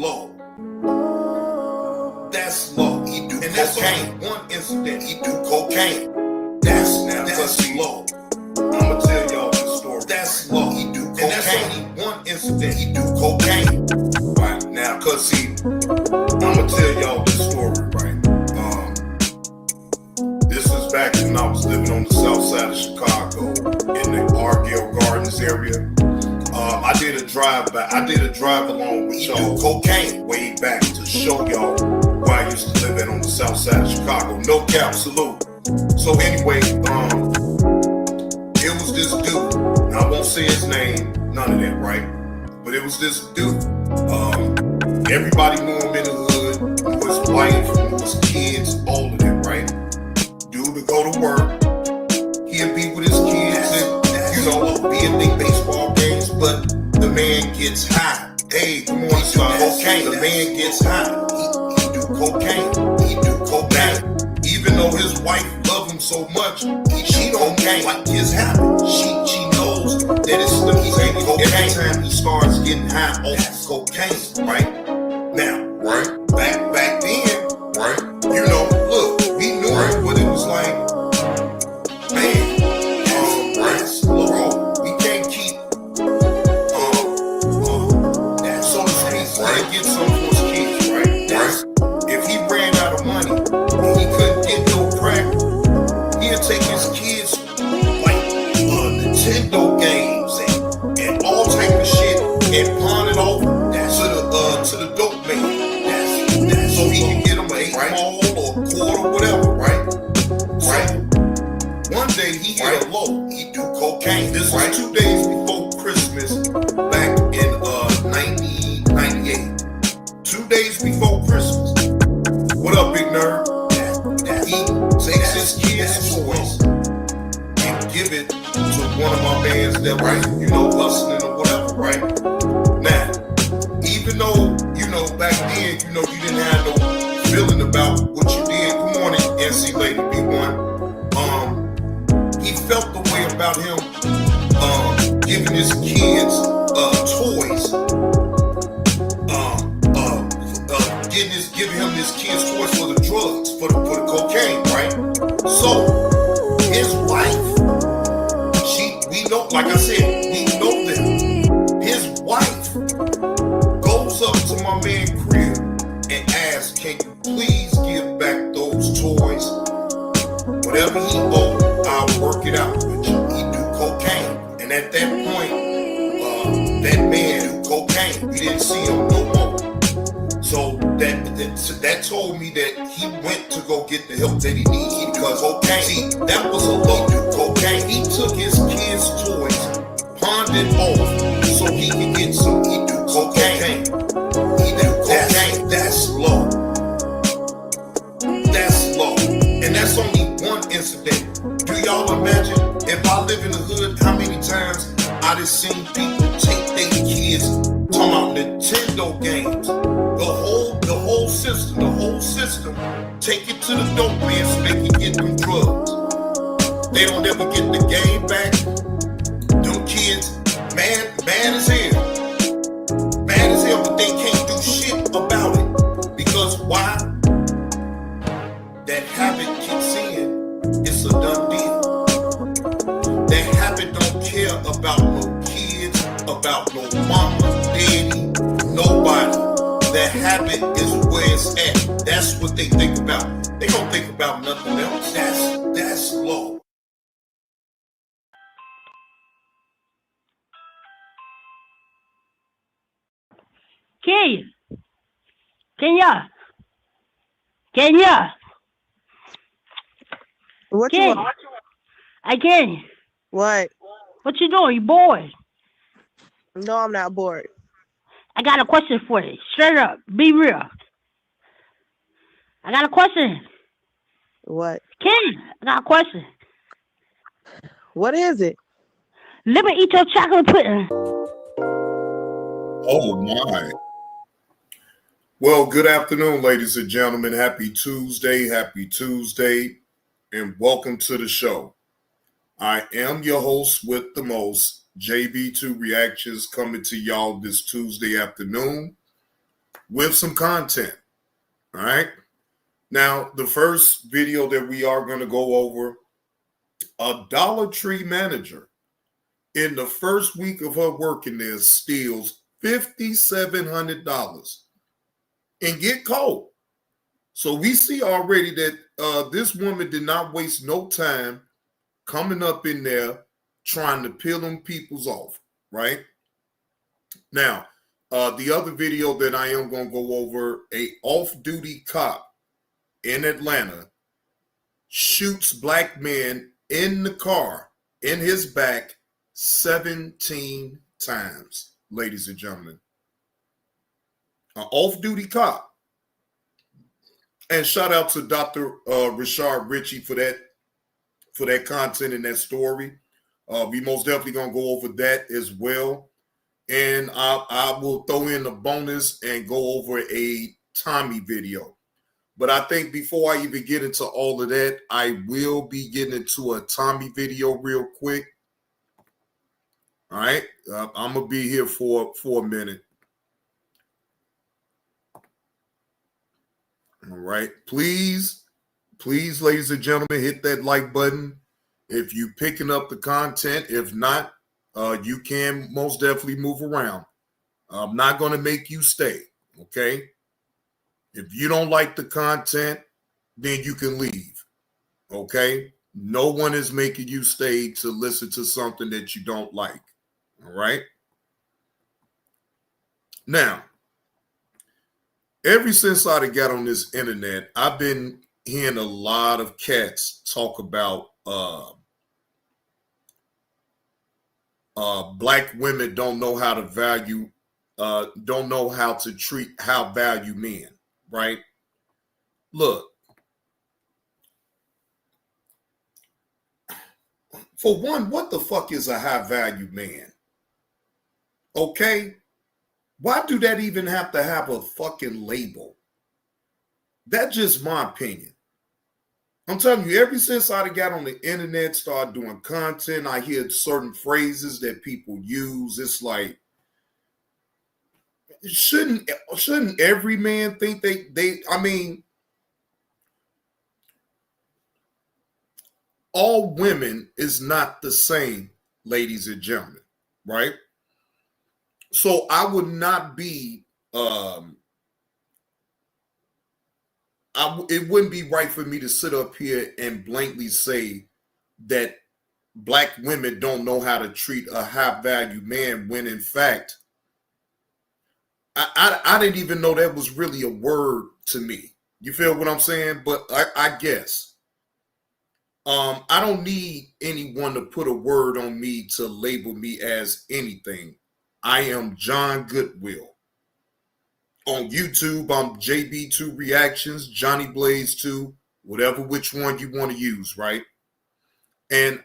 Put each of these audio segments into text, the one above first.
low. That's low. He do and cocaine. That's one incident. He do cocaine. That's low. I'ma tell y'all this story. That's low. He do cocaine. And that's only one incident. He do cocaine. Right now, cause see, I'ma tell y'all this story. Right. This is back when I was living on the south side of Chicago in the Argyle Gardens area. I did a drive along with y'all cocaine way back to show y'all where I used to live at on the south side of Chicago. No cap, salute. So anyway, it was this dude. I won't say his name, none of that, right? But it was this dude. Everybody knew him in the hood, knew his wife, knew his kids, all of them, right? Dude would go to work, he'd be with his kids and, be at the baseball games, but the man gets high. Hey, come on, son, cocaine. The man gets high. He do cocaine. He do cocaine. Even though his wife loved him so much, she don't like his habit. She knows that it's still cocaine. Every time he starts getting high off cocaine, right? Now, right? Back then, right? Look, we knew what it was like. Man, we can't keep so to speak, get some for his kids, right? If he ran out of money and he couldn't get no crack, he'd take his kids like Nintendo games and all type of shit and pawn it off to the dope man. So he can get him an 8 ball or a quarter, whatever, right? One day he hit a low. He do cocaine. This was 2 days before Christmas, back in 1998. 2 days before Christmas. What up, big nerd? He takes his kids' toys and give it to one of my mans that hustling or whatever, right? Now, even though back then, you didn't have no feeling about what you did. Good morning, NC Lady B1. He felt the way about him giving his kids toys, giving him his kids toys for the drugs, for the cocaine, right? So his wife, we know, like I said, we know that his wife goes up to my man crib and asks, "Can you please give back those toys? Whatever he owed, I'll work it out with you." He do cocaine. And at that point, that man do cocaine. We didn't see him no more. So that told me that he went to go get the help that he needed because cocaine. See, that was a low do cocaine. He took his kids' toys, pawned it off so he could get some. He do cocaine. He do cocaine. That's low. That's low. And that's only one incident. Do y'all imagine if I live in the hood, how many times I done seen people take their kids, talking about Nintendo games, the whole system, take it to the dope man so they can get them drugs. They don't ever get the game back. Them kids, mad as hell. Mad as hell, but they can't do shit about it. Because why? That habit kicks in. It's a done deal. That habit don't care about no kids, about no mama, daddy, nobody. That habit is where it's at. That's what they think about. They don't think about nothing else. That's low. Kenya. What you want? I can. What? What you doing? You bored? No, I'm not bored. I got a question for you. Straight up. Be real. I got a question. What? Ken, I got a question. What is it? Let me eat your chocolate pudding. Oh my. Well, good afternoon, ladies and gentlemen. Happy Tuesday, and welcome to the show. I am your host with the most, JB2 Reactions, coming to y'all this Tuesday afternoon. with some content. All right. Now, the first video that we are going to go over, a Dollar Tree manager in the first week of her working there steals $5,700 and get caught. So we see already that this woman did not waste no time coming up in there trying to peel them peoples off, right? Now, the other video that I am going to go over, a off-duty cop in Atlanta shoots black man in the car, in his back, 17 times, ladies and gentlemen. An off-duty cop. And shout out to Dr. Rashard Ritchie for that content and that story. We most definitely gonna go over that as well. And I will throw in a bonus and go over a Tommy video. But I think before I even get into all of that, I will be getting into a Tommy video real quick. All right, I'm gonna be here for a minute. All right, please, ladies and gentlemen, hit that like button if you picking up the content. If not, you can most definitely move around. I'm not going to make you stay, okay? If you don't like the content, then you can leave, okay? No one is making you stay to listen to something that you don't like, all right? Now, ever since I got on this internet, I've been hearing a lot of cats talk about black women don't know how to value, don't know how to value men, right? Look, for one, what the fuck is a high value man? Okay? Why do that even have to have a fucking label? That's just my opinion. I'm telling you, ever since I got on the internet, started doing content, I hear certain phrases that people use. It's like, shouldn't every man think I mean, all women is not the same, ladies and gentlemen, right? So I would not be, it wouldn't be right for me to sit up here and blankly say that black women don't know how to treat a high value man when in fact, I didn't even know that was really a word to me. You feel what I'm saying? But I guess. I don't need anyone to put a word on me to label me as anything. I am John Goodwill. On YouTube, I'm JB2 Reactions, Johnny Blaze 2, whatever which one you want to use, right? And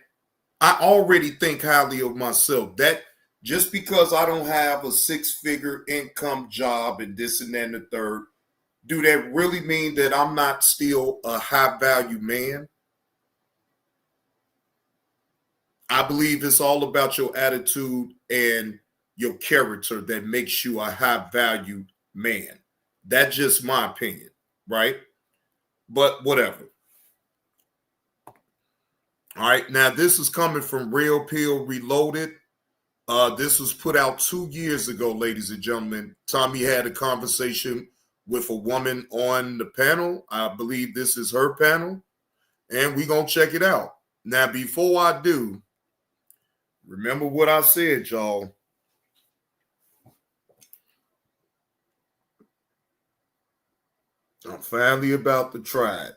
I already think highly of myself. That just because I don't have a 6-figure income job and this and that and the third, do that really mean that I'm not still a high value man? I believe it's all about your attitude and your character that makes you a high value man. That's just my opinion, right? But whatever. All right, now this is coming from Real Pill Reloaded. This was put out 2 years ago, ladies and gentlemen. Tommy had a conversation with a woman on the panel. I believe this is her panel, and we're going to check it out. Now, before I do, remember what I said, y'all. I'm finally about to try it.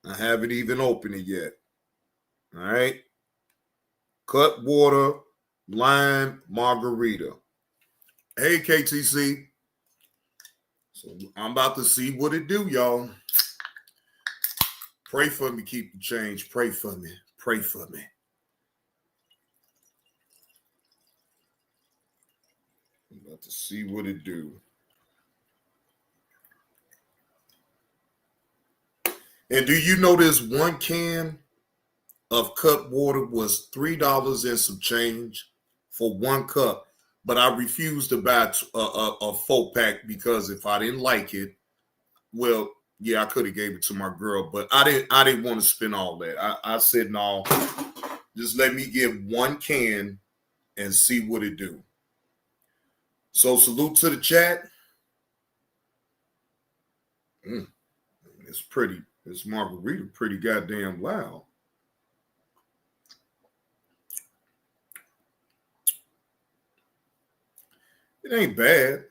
I haven't even opened it yet. All right. Cut water, lime, margarita. Hey, KTC. So I'm about to see what it do, y'all. Pray for me, keep the change. Pray for me. Pray for me. I'm about to see what it do. And do you know this one can of cut water was $3 and some change for one cup? but I refused to buy a 4-pack because if I didn't like it, well, yeah, I could have gave it to my girl, but I didn't want to spend all that. I said no, just let me get one can and see what it do. So salute to the chat. It's pretty. This margarita pretty goddamn loud. It ain't bad.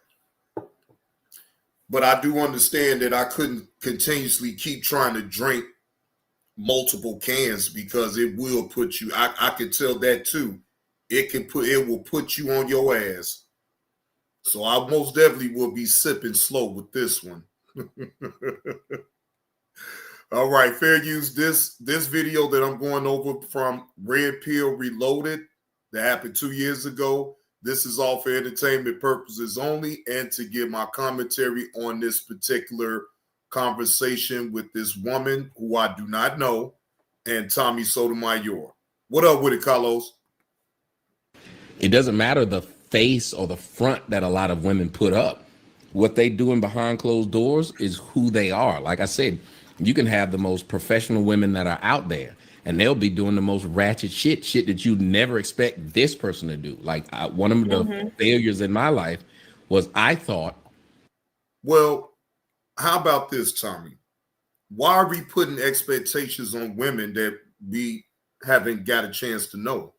But I do understand that I couldn't continuously keep trying to drink multiple cans because it will put you, I can tell that too. It will put you on your ass. So I most definitely will be sipping slow with this one. All right, fair use. This video that I'm going over from Red Pill Reloaded that happened 2 years ago. This is all for entertainment purposes only and to give my commentary on this particular conversation with this woman who I do not know and Tommy Sotomayor. What up with it, Carlos? It doesn't matter the face or the front that a lot of women put up. What they doing behind closed doors is who they are. Like I said, you can have the most professional women that are out there and they'll be doing the most ratchet shit that you never expect this person to do. Like one of the failures in my life was I thought. Well, how about this, Tommy? Why are we putting expectations on women that we haven't got a chance to know?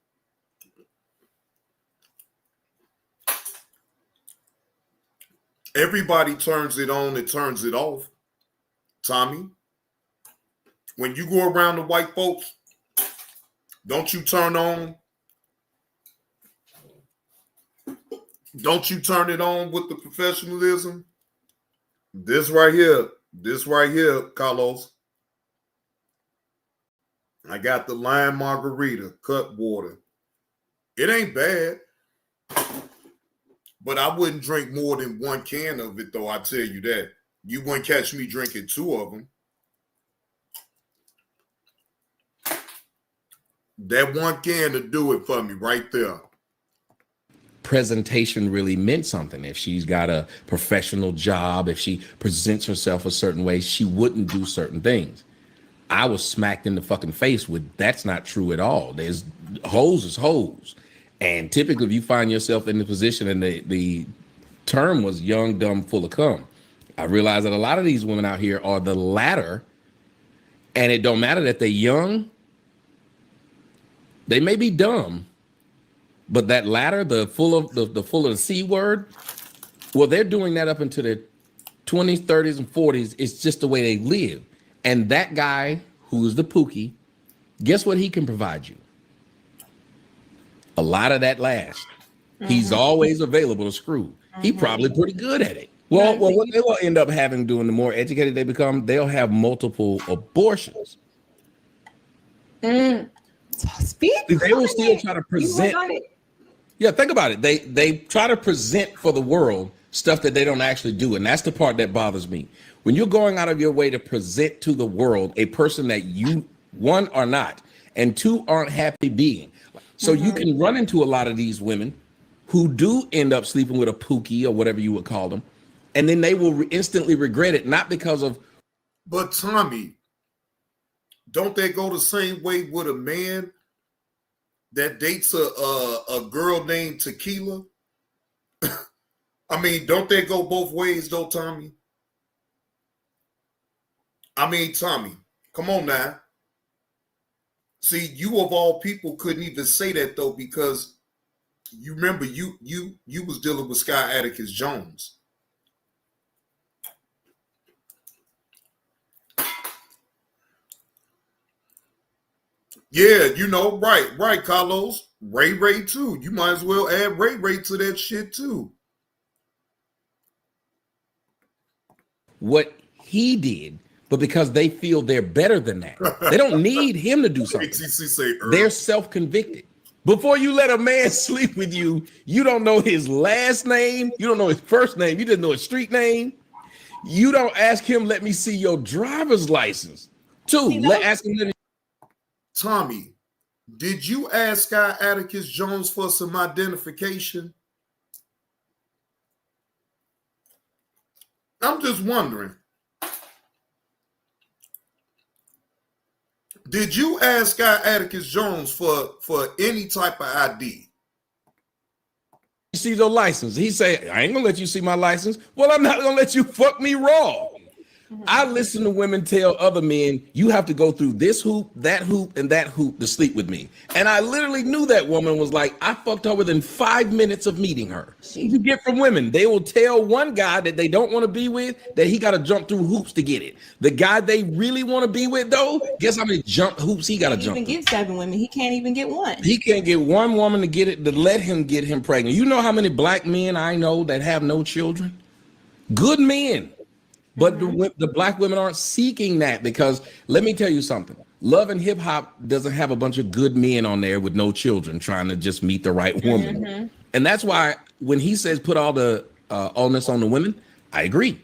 Everybody turns it on and turns it off, Tommy. When you go around the white folks, don't you turn on? Don't you turn it on with the professionalism? This right here, Carlos. I got the lime margarita, cut water. It ain't bad, but I wouldn't drink more than one can of it, though. I tell you that. You wouldn't catch me drinking 2 of them. That one can to do it for me right there. Presentation really meant something. If she's got a professional job, if she presents herself a certain way, she wouldn't do certain things. I was smacked in the fucking face with that's not true at all. There's hoes is hoes. And typically if you find yourself in the position, and the term was young, dumb, full of cum. I realize that a lot of these women out here are the latter, and it don't matter that they're young. They may be dumb, but that latter, the full of the C word, well, they're doing that up into their 20s, 30s, and 40s. It's just the way they live. And that guy who's the Pookie, guess what he can provide you? A lot of that last. He's always available to screw. He probably pretty good at it. Well, what they will end up having doing, the more educated they become, they'll have multiple abortions. They will still try to present. Yeah, think about it. They try to present for the world stuff that they don't actually do, and that's the part that bothers me. When you're going out of your way to present to the world a person that you, one, are not, and two, aren't happy being. So you can run into a lot of these women who do end up sleeping with a Pookie or whatever you would call them, and then they will instantly regret it, not because of. But Tommy, don't they go the same way with a man that dates a girl named Tequila? I mean, don't they go both ways though, Tommy? I mean, Tommy, come on now. See, you of all people couldn't even say that though, because you remember you was dealing with Sky Atticus Jones. Yeah, you know, right, Carlos. Ray too. You might as well add Ray to that shit too. What he did, but because they feel they're better than that. They don't need him to do something. They're self-convicted. Before you let a man sleep with you, you don't know his last name. You don't know his first name. You didn't know his street name. You don't ask him, let me see your driver's license. Two, ask him. Tommy, did you ask Sky Atticus Jones for some identification? I'm just wondering. Did you ask Guy Atticus Jones for any type of ID? You see your license. He say, I ain't gonna let you see my license. Well, I'm not gonna let you fuck me raw. I listen to women tell other men, you have to go through this hoop, and that hoop to sleep with me. And I literally knew that woman was like, I fucked her within 5 minutes of meeting her. You get from women, they will tell one guy that they don't want to be with that he got to jump through hoops to get it. The guy they really want to be with, though, guess how many jump hoops he got to jump through? Even get 7 women, he can't even get one. He can't get one woman to get it, to let him get him pregnant. You know how many black men I know that have no children? Good men. But the black women aren't seeking that, because let me tell you something. Love and hip hop doesn't have a bunch of good men on there with no children trying to just meet the right woman. And that's why when he says put all the onus on the women, I agree.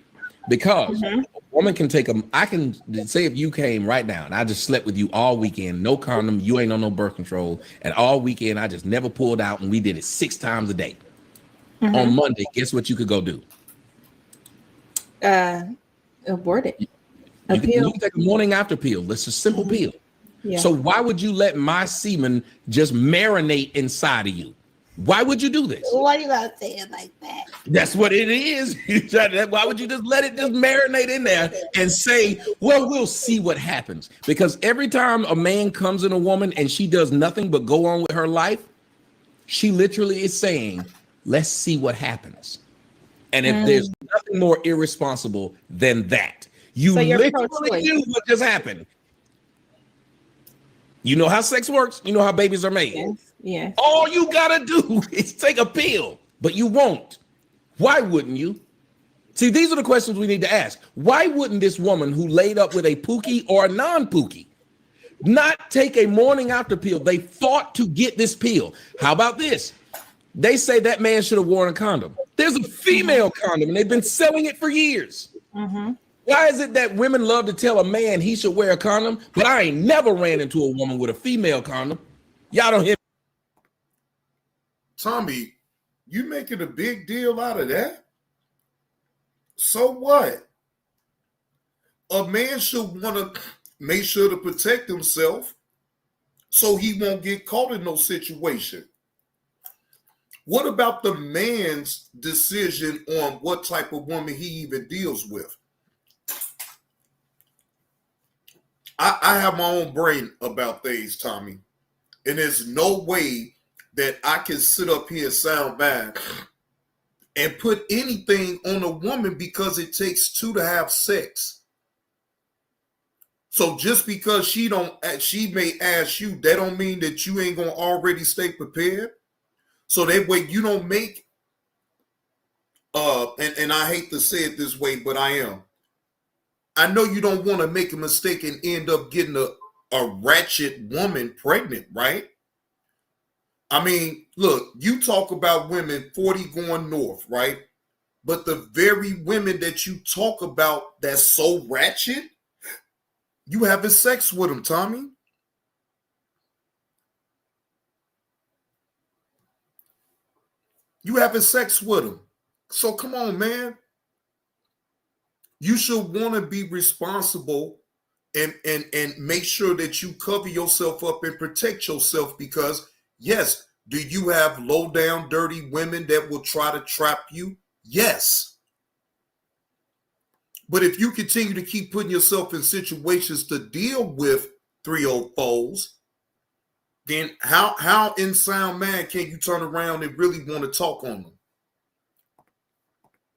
Because a woman can take I can say if you came right now and I just slept with you all weekend, no condom, you ain't on no birth control, and all weekend I just never pulled out and we did it 6 times a day. On Monday, guess what you could go do? Abort it. You can take a morning after pill. That's a simple pill. Yeah. So why would you let my semen just marinate inside of you? Why would you do this? Why you gotta say it like that? That's what it is. Why would you just let it just marinate in there and say, well, we'll see what happens? Because every time a man comes in a woman and she does nothing but go on with her life, she literally is saying, let's see what happens. And if there's nothing more irresponsible than that, you literally knew what just happened. You know how sex works. You know how babies are made. Yes. All you gotta do is take a pill, but you won't. Why wouldn't you? See, these are the questions we need to ask. Why wouldn't this woman who laid up with a pookie or a non-pookie not take a morning after pill? They fought to get this pill. How about this? They say that man should have worn a condom. There's a female condom, and they've been selling it for years. Why is it that women love to tell a man he should wear a condom, but I ain't never ran into a woman with a female condom? Y'all don't hear. Tommy, you making a big deal out of that? So what? A man should want to make sure to protect himself so he won't get caught in no situation. What about the man's decision on what type of woman he even deals with? I have my own brain about things, Tommy. And there's no way that I can sit up here and sound bad and put anything on a woman because it takes 2 to have sex. So just because she may ask you, that don't mean that you ain't gonna already stay prepared. So that way you don't make, and I hate to say it this way, but I am. I know you don't want to make a mistake and end up getting a ratchet woman pregnant, right? I mean, look, you talk about women 40 going north, right? But the very women that you talk about that's so ratchet, you having sex with them, Tommy. You having sex with them. So come on, man. You should want to be responsible and make sure that you cover yourself up and protect yourself, because yes, do you have low down dirty women that will try to trap you? Yes. But if you continue to keep putting yourself in situations to deal with 304s, then how in sound man can you turn around and really want to talk on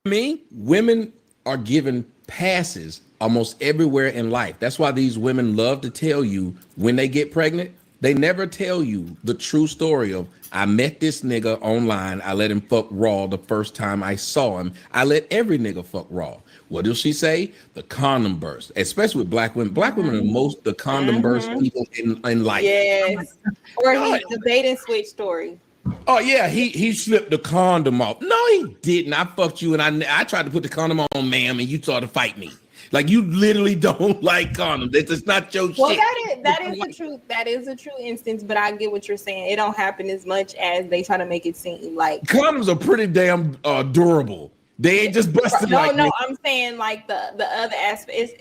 them? Women are given passes almost everywhere in life. That's why these women love to tell you when they get pregnant. They never tell you the true story of, I met this nigga online. I let him fuck raw the first time I saw him. I let every nigga fuck raw. What does she say? The condom burst, especially with black women. Black women are the condom burst people in life. Yes. Or the bait and switch story. Oh yeah, he slipped the condom off. No, he didn't. I fucked you, and I tried to put the condom on, ma'am, and you tried to fight me. Like, you literally don't like condoms. It's not your shit. Well, that is the truth. That is a true instance, but I get what you're saying. It don't happen as much as they try to make it seem like. Condoms are pretty damn durable. They ain't just busted No, like no, me. I'm saying like the other aspect.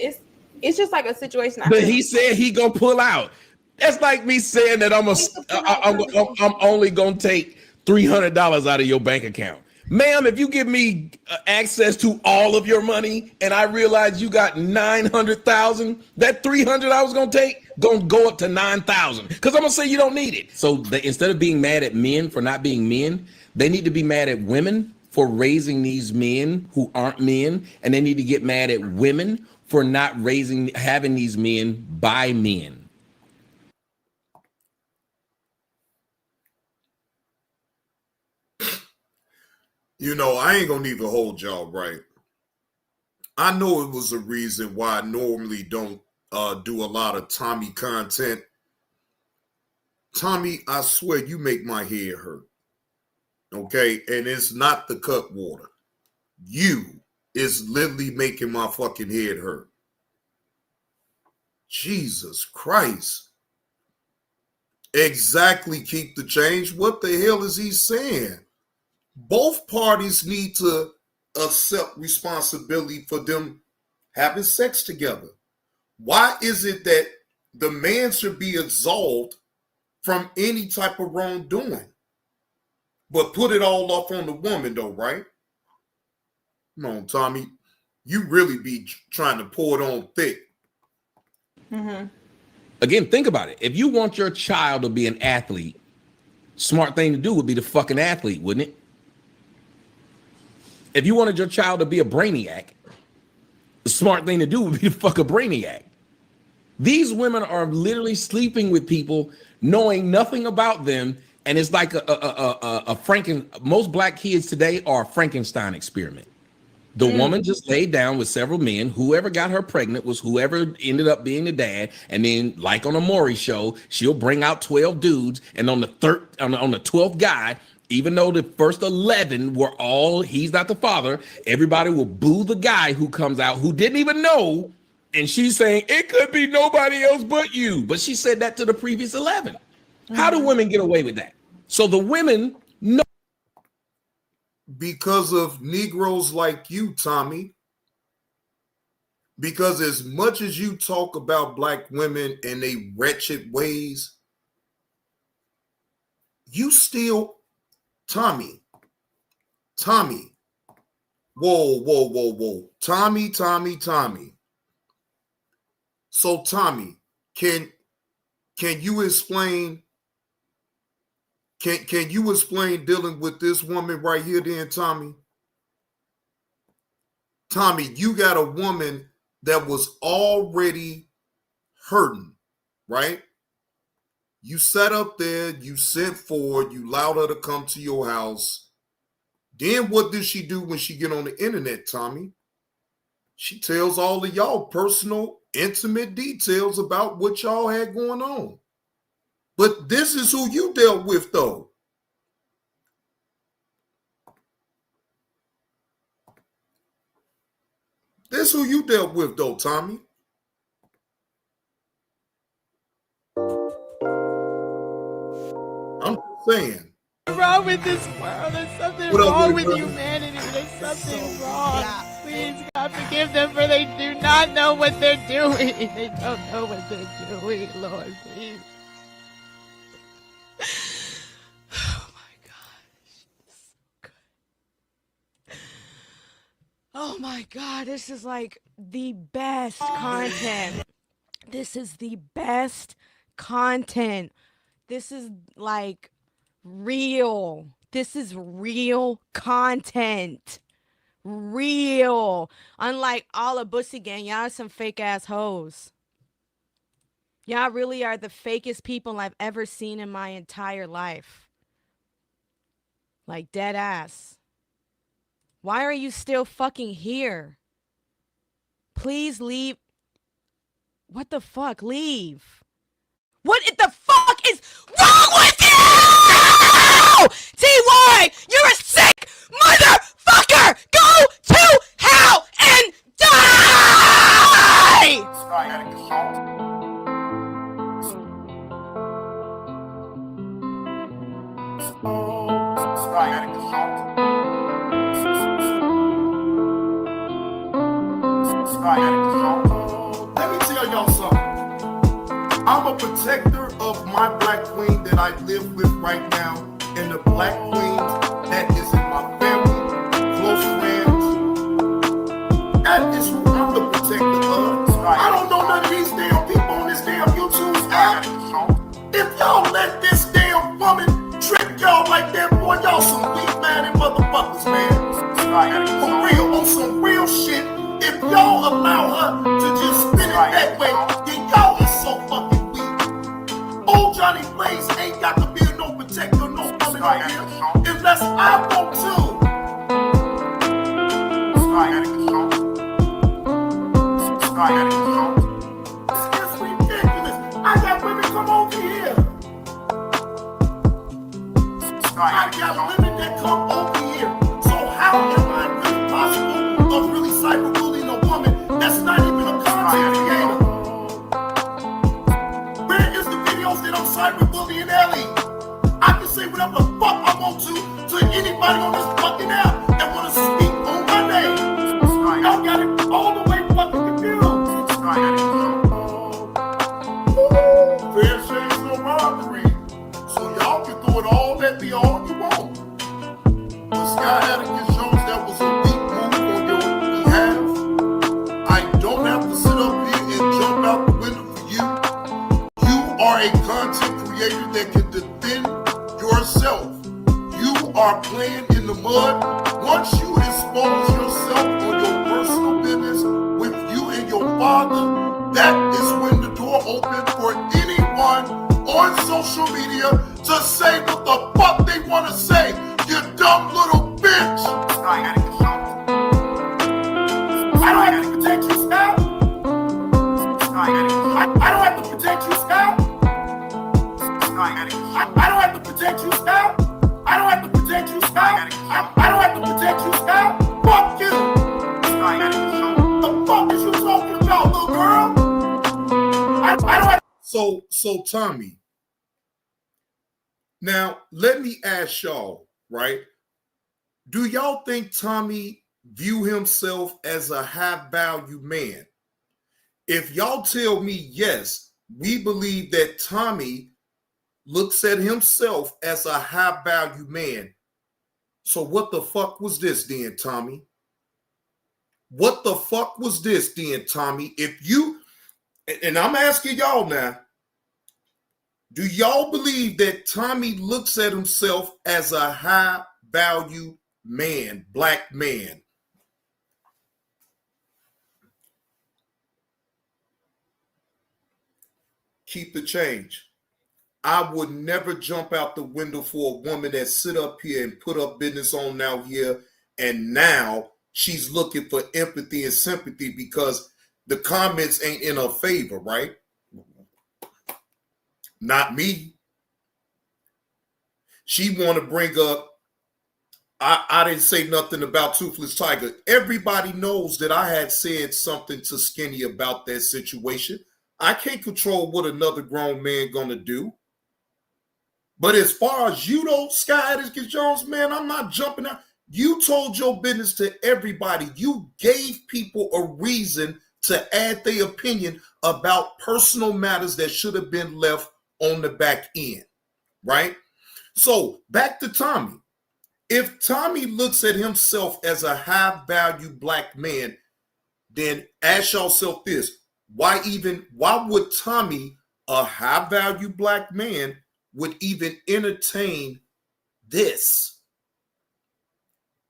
It's just like a situation. But he said he gonna pull out. That's like me saying that I'm only gonna take $300 out of your bank account. Ma'am, if you give me access to all of your money and I realize you got 900,000, that 300 I was gonna take gonna go up to 9,000 because I'm gonna say you don't need it. So instead of being mad at men for not being men, they need to be mad at women for raising these men who aren't men, and they need to get mad at women for not having these men by men. You know, I ain't gonna even hold y'all right. I know it was a reason why I normally don't do a lot of Tommy content. Tommy, I swear you make my head hurt. Okay, and it's not the cut water. You is literally making my fucking head hurt. Jesus Christ. Exactly, keep the change. What the hell is he saying? Both parties need to accept responsibility for them having sex together. Why is it that the man should be absolved from any type of wrongdoing, but put it all off on the woman though, right? Come on, Tommy. You really be trying to pour it on thick. Mm-hmm. Again, think about it. If you want your child to be an athlete, smart thing to do would be to fuck an athlete, wouldn't it? If you wanted your child to be a brainiac, the smart thing to do would be to fuck a brainiac. These women are literally sleeping with people, knowing nothing about them, and it's like most black kids today are a Frankenstein experiment. The woman just laid down with several men. Whoever got her pregnant was whoever ended up being the dad. And then, like on a Maury show, she'll bring out 12 dudes, and on the 12th guy, even though the first 11 were all he's not the father, everybody will boo the guy who comes out who didn't even know. And she's saying it could be nobody else but you. But she said that to the previous 11. How do women get away with that? So the women know. Because of Negroes like you, Tommy. Because as much as you talk about black women and their wretched ways, you still, Tommy, whoa. Tommy. So, Tommy, can you explain? Can you explain dealing with this woman right here, then, Tommy? Tommy, you got a woman that was already hurting, right? You sat up there, you sent for her, you allowed her to come to your house. Then what did she do when she get on the internet, Tommy? She tells all of y'all personal, intimate details about what y'all had going on. But this is who you dealt with, though. This is who you dealt with, though, Tommy. I'm saying. What's wrong with this world? There's something wrong with humanity. There's something wrong. Please, God, forgive them, for they do not know what they're doing. They don't know what they're doing, Lord, please. Oh, my gosh. Oh, my God. This is like the best content. This is the best content. This is like real. This is real content. Real. Unlike all of Bussy Gang, y'all are some fake ass hoes. Y'all really are the fakest people I've ever seen in my entire life. Like dead ass. Why are you still fucking here? Please leave. What the fuck? Leave. What the fuck is wrong with you? T.Y., you're a sick motherfucker! Go to hell and die! Let me tell y'all something. I'm a protector of my black queen that I live with right now, and the black queens that is in my family, close friends. That is who I'm the protector of. I don't know none of these damn people on this damn YouTube app. If y'all let this damn woman trick y'all like that, boy, y'all some weak-minded motherfuckers, man. For real, on some real shit. If y'all allow her to just spin it that way, then y'all is so fucking weak. Old Johnny Blaze ain't got to be no protector, no woman on here, unless I want to. It's ridiculous. I got women come over here. I got women that come over here. So how am I really possible of really cyberbullying a woman that's not even a content creator? Where is the videos that I'm cyberbullying Ellie? I can say whatever the fuck I want to anybody on this fucking app that want to speak on my name. Y'all got it all the way fucking confused. Fair shame's no robbery. So y'all can throw it all at me all you want. But Sky Atticus Jones, that was a weak move on your behalf. I don't have to sit up here and jump out the window for you. You are a content creator that can defend yourself. You are playing in the mud. Once you expose yourself on your personal business with you and your father, that is when the door opens for anyone on social media to say what the fuck they want to say. You dumb little bitch. I don't have to protect you, Scott. I don't have to protect you, Scott. I don't have to protect you, Scott. I don't have to protect you, Scott. I don't have to protect you, Scott. Fuck you. The fuck is you talking about, little girl? I don't have. So Tommy. Now let me ask y'all, right? Do y'all think Tommy view himself as a high value man? If y'all tell me yes, we believe that Tommy looks at himself as a high value man. So what the fuck was this then, Tommy? What the fuck was this then, Tommy? If you, and I'm asking y'all now, do y'all believe that Tommy looks at himself as a high value man, black man? Keep the change. I would never jump out the window for a woman that sit up here and put up business on out here, and now she's looking for empathy and sympathy because the comments ain't in her favor, right? Not me. She want to bring up, I didn't say nothing about Toothless Tiger. Everybody knows that I had said something to Skinny about that situation. I can't control what another grown man gonna do. But as far as you though, Sky Atticus Jones, man, I'm not jumping out. You told your business to everybody. You gave people a reason to add their opinion about personal matters that should have been left on the back end, right? So back to Tommy. If Tommy looks at himself as a high value black man, then ask yourself this: why would Tommy, a high value black man, would even entertain this?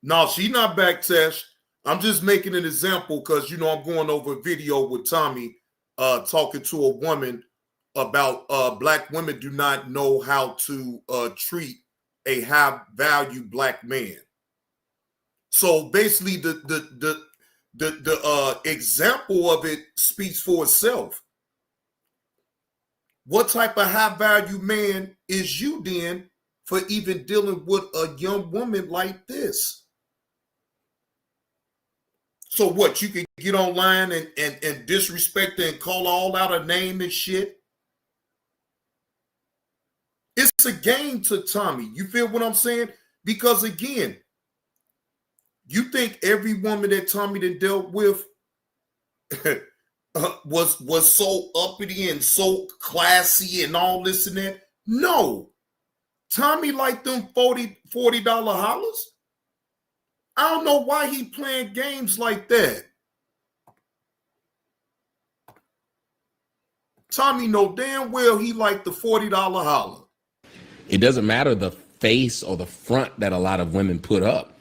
No, she's not back, Tesh. I'm just making an example because, you know, I'm going over a video with Tommy talking to a woman about black women do not know how to treat a high value black man. So basically the example of it speaks for itself. What type of high value man is you then for even dealing with a young woman like this? So what, you can get online and disrespect her and call all out her name and shit? It's a game to Tommy. You feel what I'm saying? Because again, you think every woman that Tommy done dealt with was so uppity and so classy and all this and that. No. Tommy liked them $40 hollers. I don't know why he playing games like that. Tommy know damn well he liked the $40 holler. It doesn't matter the face or the front that a lot of women put up.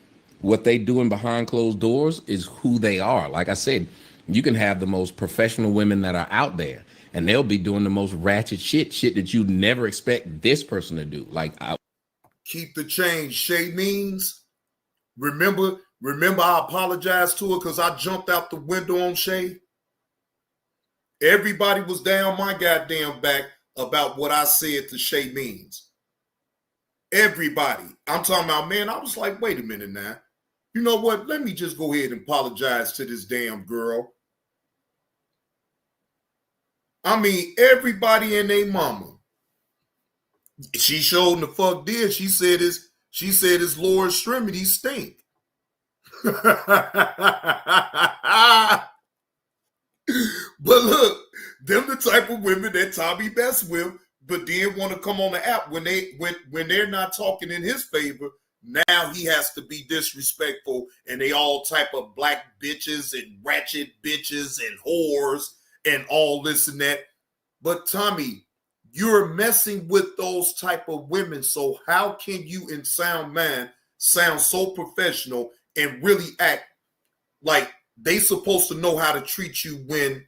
What they doing behind closed doors is who they are. Like I said, you can have the most professional women that are out there, and they'll be doing the most ratchet shit that you'd never expect this person to do. Like, keep the change. Shay Means. Remember I apologized to her because I jumped out the window on Shay. Everybody was down my goddamn back about what I said to Shay Means. Everybody. I'm talking about, man, I was like, wait a minute now. You know what? Let me just go ahead and apologize to this damn girl. I mean, everybody and their mama. She showed the fuck did. She said his lower extremities stink. But look, them the type of women that Tommy best with, but then want to come on the app when they're not talking in his favor. Now he has to be disrespectful, and they all type of black bitches and ratchet bitches and whores and all this and that. But Tommy, you're messing with those type of women. So how can you in sound mind sound so professional and really act like they supposed to know how to treat you when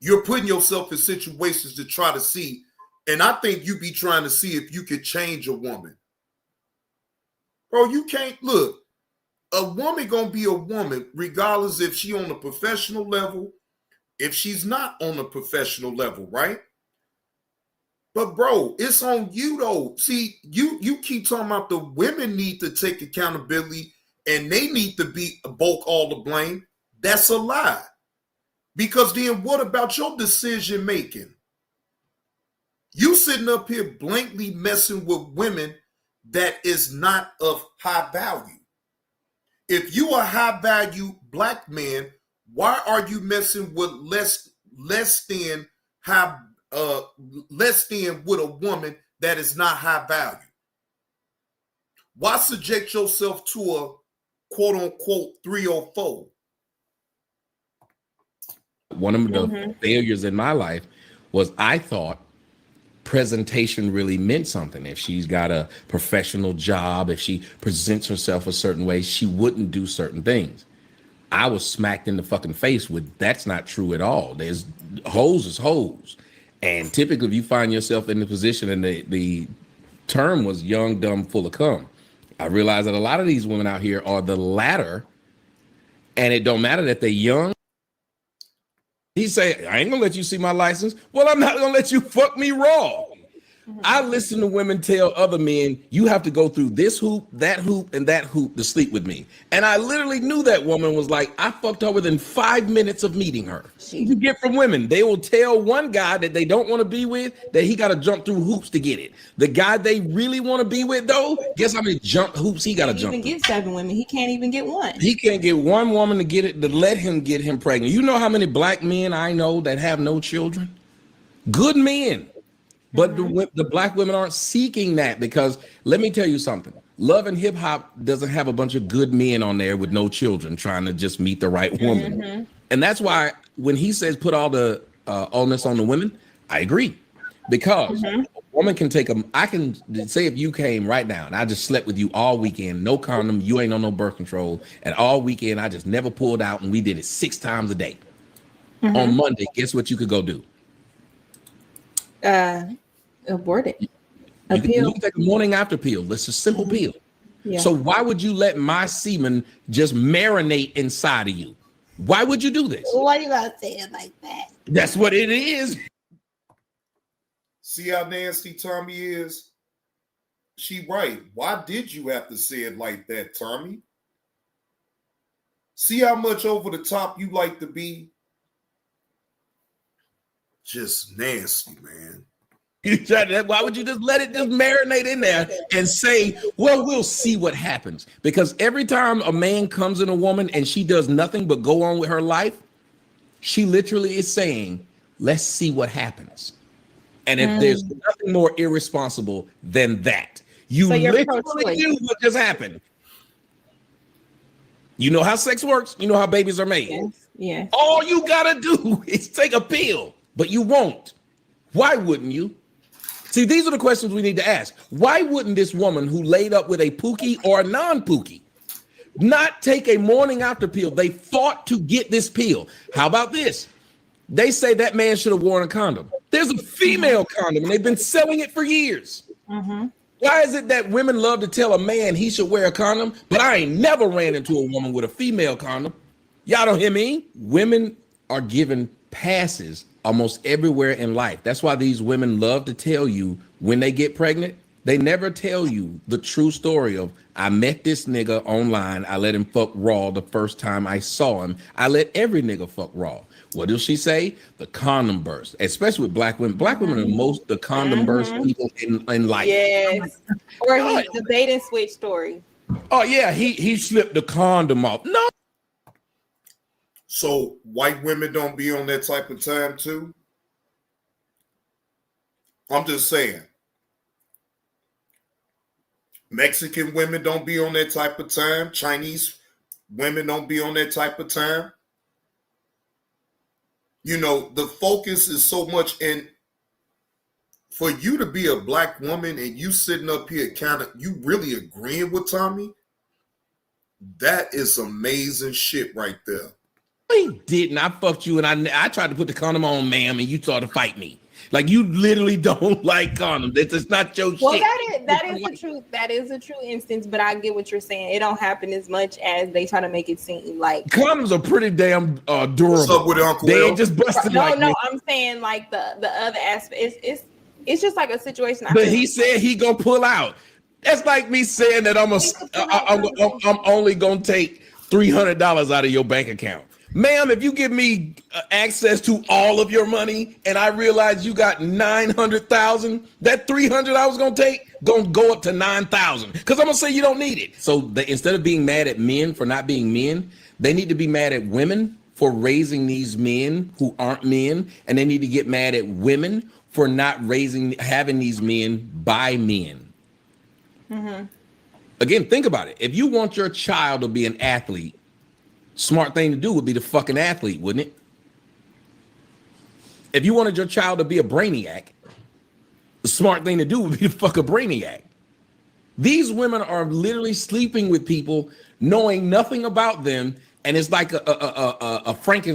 you're putting yourself in situations to try to see? And I think you be trying to see if you could change a woman. Bro, you can't. Look, a woman gonna be a woman regardless if she on a professional level, if she's not on a professional level, right? But bro, it's on you though. See, you keep talking about the women need to take accountability and they need to be bulk all the blame. That's a lie. Because then what about your decision making? You sitting up here blankly messing with women that is not of high value. If you are a high value black man, why are you messing with less than with a woman that is not high value? Why subject yourself to a quote unquote 304? One of the failures in my life was I thought presentation really meant something. If she's got a professional job, if she presents herself a certain way, she wouldn't do certain things. I was smacked in the fucking face with that's not true at all. There's hoes is hoes. And typically if you find yourself in the position, and the term was young, dumb, full of cum. I realized that a lot of these women out here are the latter, and it don't matter that they're young. He say, I ain't gonna let you see my license. Well, I'm not gonna let you fuck me raw. I listen to women tell other men, you have to go through this hoop, and that hoop to sleep with me. And I literally knew that woman was like, I fucked her within 5 minutes of meeting her. You get from women, they will tell one guy that they don't want to be with that he got to jump through hoops to get it. The guy they really want to be with, though, guess how many jump hoops he got to jump through? He can't even get 7 women. He can't even get one. He can't get one woman to get it, to let him get him pregnant. You know how many black men I know that have no children? Good men. But the black women aren't seeking that, because let me tell you something. Love and Hip Hop doesn't have a bunch of good men on there with no children trying to just meet the right woman. And that's why when he says put all the onus on the women, I agree. Because a woman can I can say if you came right now and I just slept with you all weekend, no condom, you ain't on no birth control, and all weekend I just never pulled out and we did it 6 times a day. On Monday, guess what you could go do? Abort it. You can take a morning after pill. It's a simple pill. Yeah. So why would you let my semen just marinate inside of you? Why would you do this? Why you gotta say it like that? That's what it is. See how nasty Tommy is? She right. Why did you have to say it like that, Tommy? See how much over the top you like to be? Just nasty, man. Why would you just let it just marinate in there and say, well, we'll see what happens? Because every time a man comes in a woman and she does nothing but go on with her life, She literally is saying, let's see what happens. And if there's nothing more irresponsible than that, you So you're literally pro-choice. knew what just happened. You know how sex works. You know how babies are made. Yes. Yes. All you gotta do is take a pill, but you won't. Why wouldn't you? See, these are the questions we need to ask. Why wouldn't this woman who laid up with a Pookie or a non-Pookie not take a morning after pill? They fought to get this pill. How about this? They say that man should have worn a condom. There's a female condom, and they've been selling it for years. Why is it that women love to tell a man he should wear a condom, but I ain't never ran into a woman with a female condom? Y'all don't hear me? Women are given passes almost everywhere in life. That's why these women love to tell you when they get pregnant, they never tell you the true story of, I met this nigga online. I let him fuck raw the first time I saw him. I let every nigga fuck raw. What does she say? The condom burst, especially with black women. Black women are the condom burst people in life. Yes. Or the bait and switch story. Oh yeah, he slipped the condom off. No. So white women don't be on that type of time too? I'm just saying. Mexican women don't be on that type of time. Chinese women don't be on that type of time. You know, the focus is so much in for you to be a black woman and you sitting up here you really agreeing with Tommy. That is amazing shit right there. I didn't. I fucked you and I tried to put the condom on, ma'am, and you started to fight me. Like you literally don't like condoms. It's not your Well, shit. that is the truth. That is a true instance, but I get what you're saying. It don't happen as much as they try to make it seem like. Condoms are pretty damn durable. What's up with Uncle They Will? ain't just busted No, like me. I'm saying like the other aspect. It's just like a situation. But he said he gonna pull out. That's like me saying that I'm only gonna take $300 out of your bank account. Ma'am, if you give me access to all of your money and I realize you got 900,000, that 300 I was gonna take gonna go up to 9,000 because I'm gonna say you don't need it. So instead of being mad at men for not being men, they need to be mad at women for raising these men who aren't men, and they need to get mad at women for not having these men by men. Again, think about it. If you want your child to be an athlete, smart thing to do would be the fucking athlete, wouldn't it? If you wanted your child to be a brainiac, the smart thing to do would be to fuck a brainiac. These women are literally sleeping with people, knowing nothing about them, and it's like a Franken.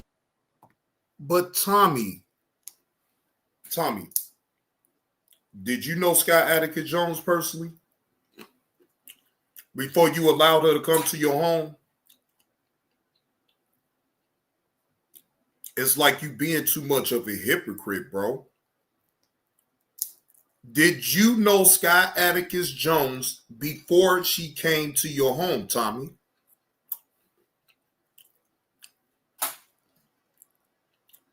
But Tommy, did you know Scott Attica Jones personally? Before you allowed her to come to your home? It's like you being too much of a hypocrite, bro. Did you know Scott Atticus Jones before she came to your home, Tommy?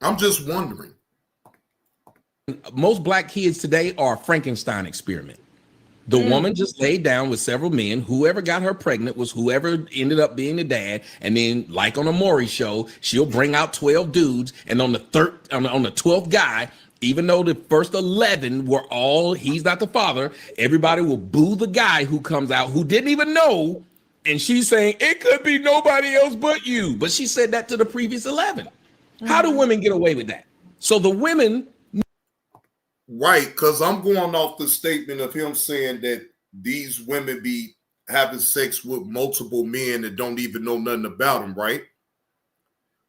I'm just wondering. Most black kids today are a Frankenstein experiment. The woman just laid down with several men. Whoever got her pregnant was whoever ended up being the dad. And then, like on a Maury show, she'll bring out 12 dudes. And on the 12th guy, even though the first 11 were all, he's not the father, everybody will boo the guy who comes out who didn't even know. And she's saying, it could be nobody else but you. But she said that to the previous 11. How do women get away with that? So the women... Right, because I'm going off the statement of him saying that these women be having sex with multiple men that don't even know nothing about them, right?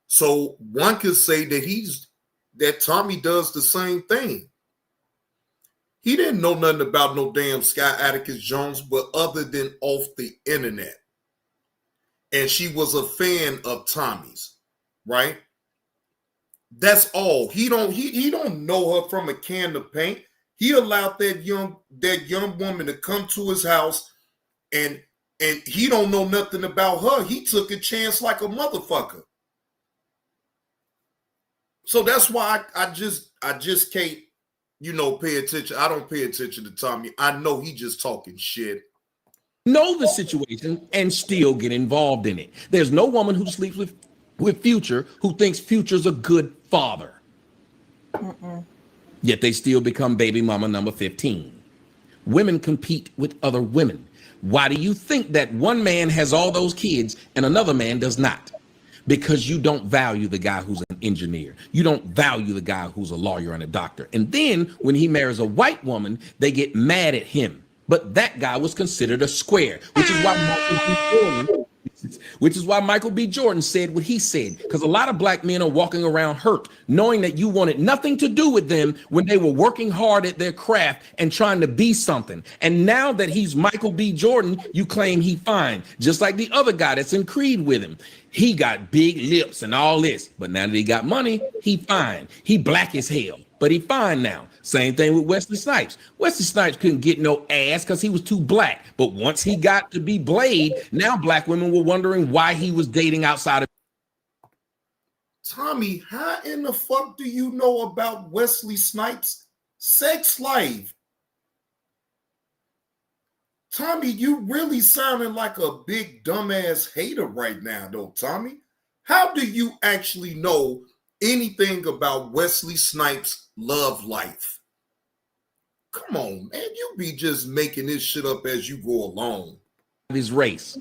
So one could say that Tommy does the same thing. He didn't know nothing about no damn Scott Atticus Jones, but other than off the internet. And she was a fan of Tommy's, right? That's all. He don't know her from a can of paint. He allowed that young woman to come to his house, and he don't know nothing about her. He took a chance like a motherfucker. So that's why I just can't, pay attention. I don't pay attention to Tommy. I know he just talking shit. Know the situation and still get involved in it. There's no woman who sleeps with with Future, who thinks Future's a good father. Yet they still become baby mama number 15. Women compete with other women. Why do you think that one man has all those kids and another man does not? Because you don't value the guy who's an engineer. You don't value the guy who's a lawyer and a doctor. And then when he marries a white woman, they get mad at him. But that guy was considered a square, which is why Michael B. Jordan said what he said. Because a lot of black men are walking around hurt, knowing that you wanted nothing to do with them when they were working hard at their craft and trying to be something. And now that he's Michael B. Jordan, you claim he fine. Just like the other guy that's in Creed with him. He got big lips and all this. But now that he got money, he fine. He black as hell, but he fine now. Same thing with Wesley Snipes. Wesley Snipes couldn't get no ass because he was too black. But once he got to be Blade, now black women were wondering why he was dating outside of. Tommy, how in the fuck do you know about Wesley Snipes' sex life? Tommy, you really sounding like a big dumbass hater right now, though, Tommy. How do you actually know anything about Wesley Snipes' love life? Come on, man. You be just making this shit up as you go along. His race.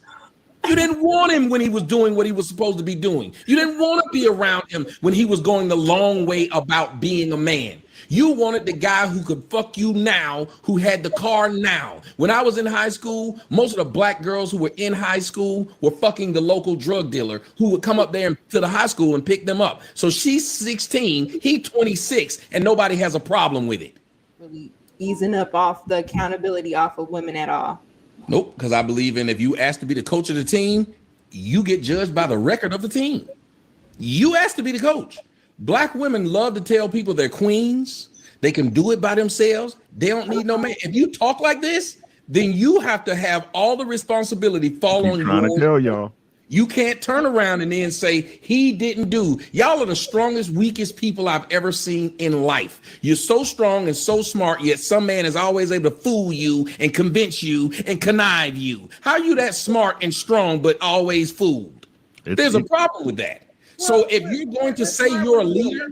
You didn't want him when he was doing what he was supposed to be doing. You didn't want to be around him when he was going the long way about being a man. You wanted the guy who could fuck you now, who had the car now. When I was in high school, most of the black girls who were in high school were fucking the local drug dealer who would come up there to the high school and pick them up. So she's 16, he 26, and nobody has a problem with it. Really easing up off the accountability off of women at all. Nope, because I believe in if you ask to be the coach of the team, you get judged by the record of the team. You asked to be the coach. Black women love to tell people they're queens. They can do it by themselves. They don't need no man. If you talk like this, then you have to have all the responsibility fall on you. Trying to tell y'all. You can't turn around and then say he didn't do. Y'all are the strongest, weakest people I've ever seen in life. You're so strong and so smart, yet some man is always able to fool you and convince you and connive you. How are you that smart and strong but always fooled? There's a problem with that. So if you're going to say you're a leader,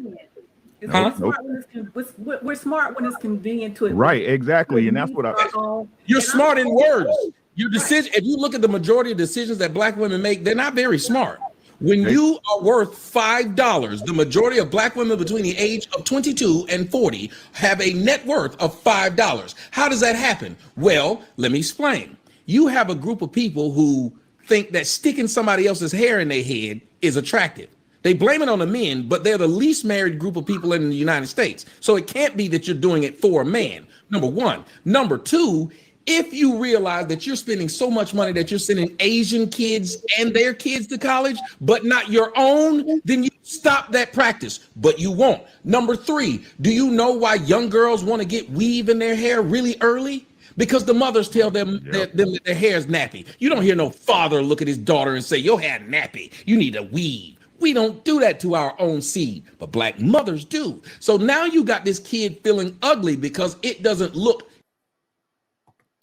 we're smart when it's convenient to it. Right, exactly, and that's what you're smart in words. Your decision, if you look at the majority of decisions that black women make, they're not very smart. When you are worth $5, the majority of black women between the age of 22 and 40 have a net worth of $5. How does that happen? Well, let me explain. You have a group of people who think that sticking somebody else's hair in their head is attractive. They blame it on the men, but they're the least married group of people in the United States. So it can't be that you're doing it for a man, number one. Number two, if you realize that you're spending so much money that you're sending Asian kids and their kids to college, but not your own, then you stop that practice, but you won't. Number three, do you know why young girls want to get weave in their hair really early? Because the mothers tell them that their hair is nappy. You don't hear no father look at his daughter and say, your hair nappy, you need a weave. We don't do that to our own seed, but black mothers do. So now you got this kid feeling ugly because it doesn't look.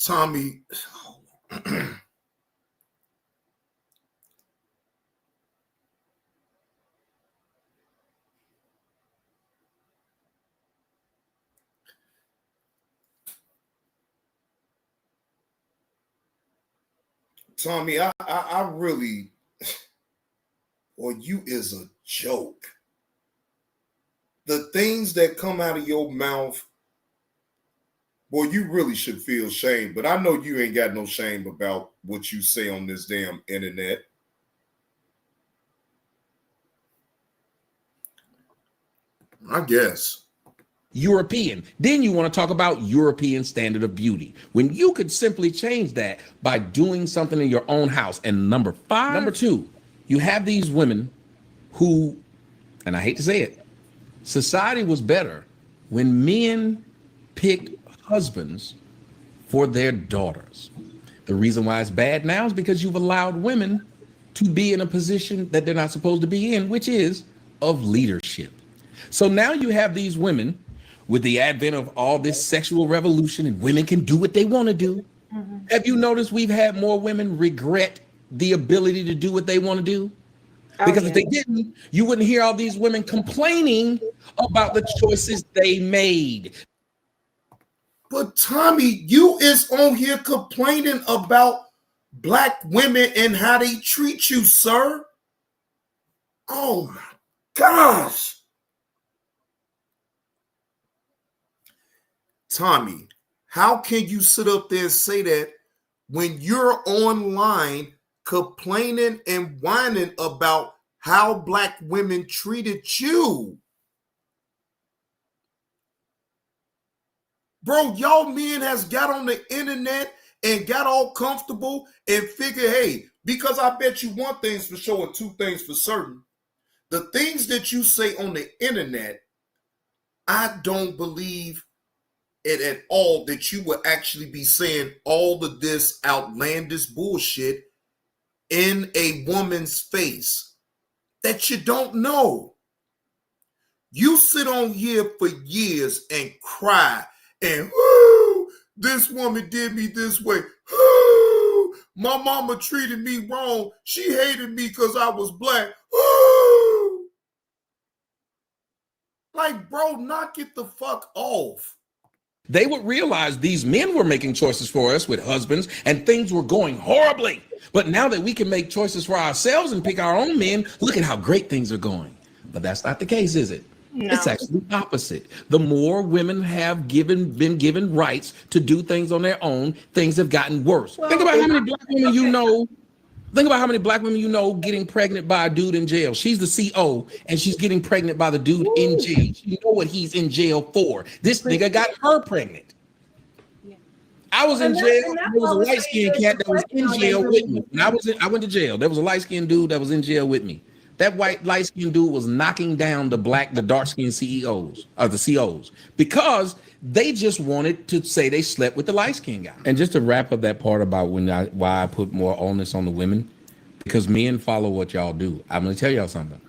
Tommy, Tommy, I really, or you is a joke. The things that come out of your mouth, boy, you really should feel shame. But I know you ain't got no shame about what you say on this damn internet. I guess. European. Then you want to talk about European standard of beauty, when you could simply change that by doing something in your own house. And number two, you have these women who, and I hate to say it, society was better when men picked husbands for their daughters. The reason why it's bad now is because you've allowed women to be in a position that they're not supposed to be in, which is of leadership. So now you have these women with the advent of all this sexual revolution, and women can do what they want to do. Have you noticed we've had more women regret the ability to do what they want to do? Because if they didn't, you wouldn't hear all these women complaining about the choices they made. But Tommy, you is on here complaining about black women and how they treat you, sir. Oh my gosh. Tommy, how can you sit up there and say that when you're online complaining and whining about how black women treated you? Bro, y'all men has got on the internet and got all comfortable and figure, hey, because I bet you one thing's for sure and two things for certain. The things that you say on the internet, I don't believe it at all that you will actually be saying all of this outlandish bullshit in a woman's face that you don't know. You sit on here for years and cry and, whoo, this woman did me this way. Whoo, my mama treated me wrong. She hated me because I was black. Whoo. Like, bro, knock it the fuck off. They would realize these men were making choices for us with husbands and things were going horribly. But now that we can make choices for ourselves and pick our own men, look at how great things are going. But that's not the case, is it? No. It's actually the opposite. The more women have been given rights to do things on their own, things have gotten worse. Well, think about how many black women you know. Think about how many black women you know getting pregnant by a dude in jail. She's the CO and she's getting pregnant by the dude in jail. You know what he's in jail for. This nigga got her pregnant. I was in jail. There was a light-skinned cat that was in jail with me. When I went to jail. There was a light-skinned dude that was in jail with me. That white light-skinned dude was knocking down the dark-skinned CEOs, or the COs, because they just wanted to say they slept with the light-skinned guy. And just to wrap up that part about why I put more onus on the women, because men follow what y'all do. I'm going to tell y'all something.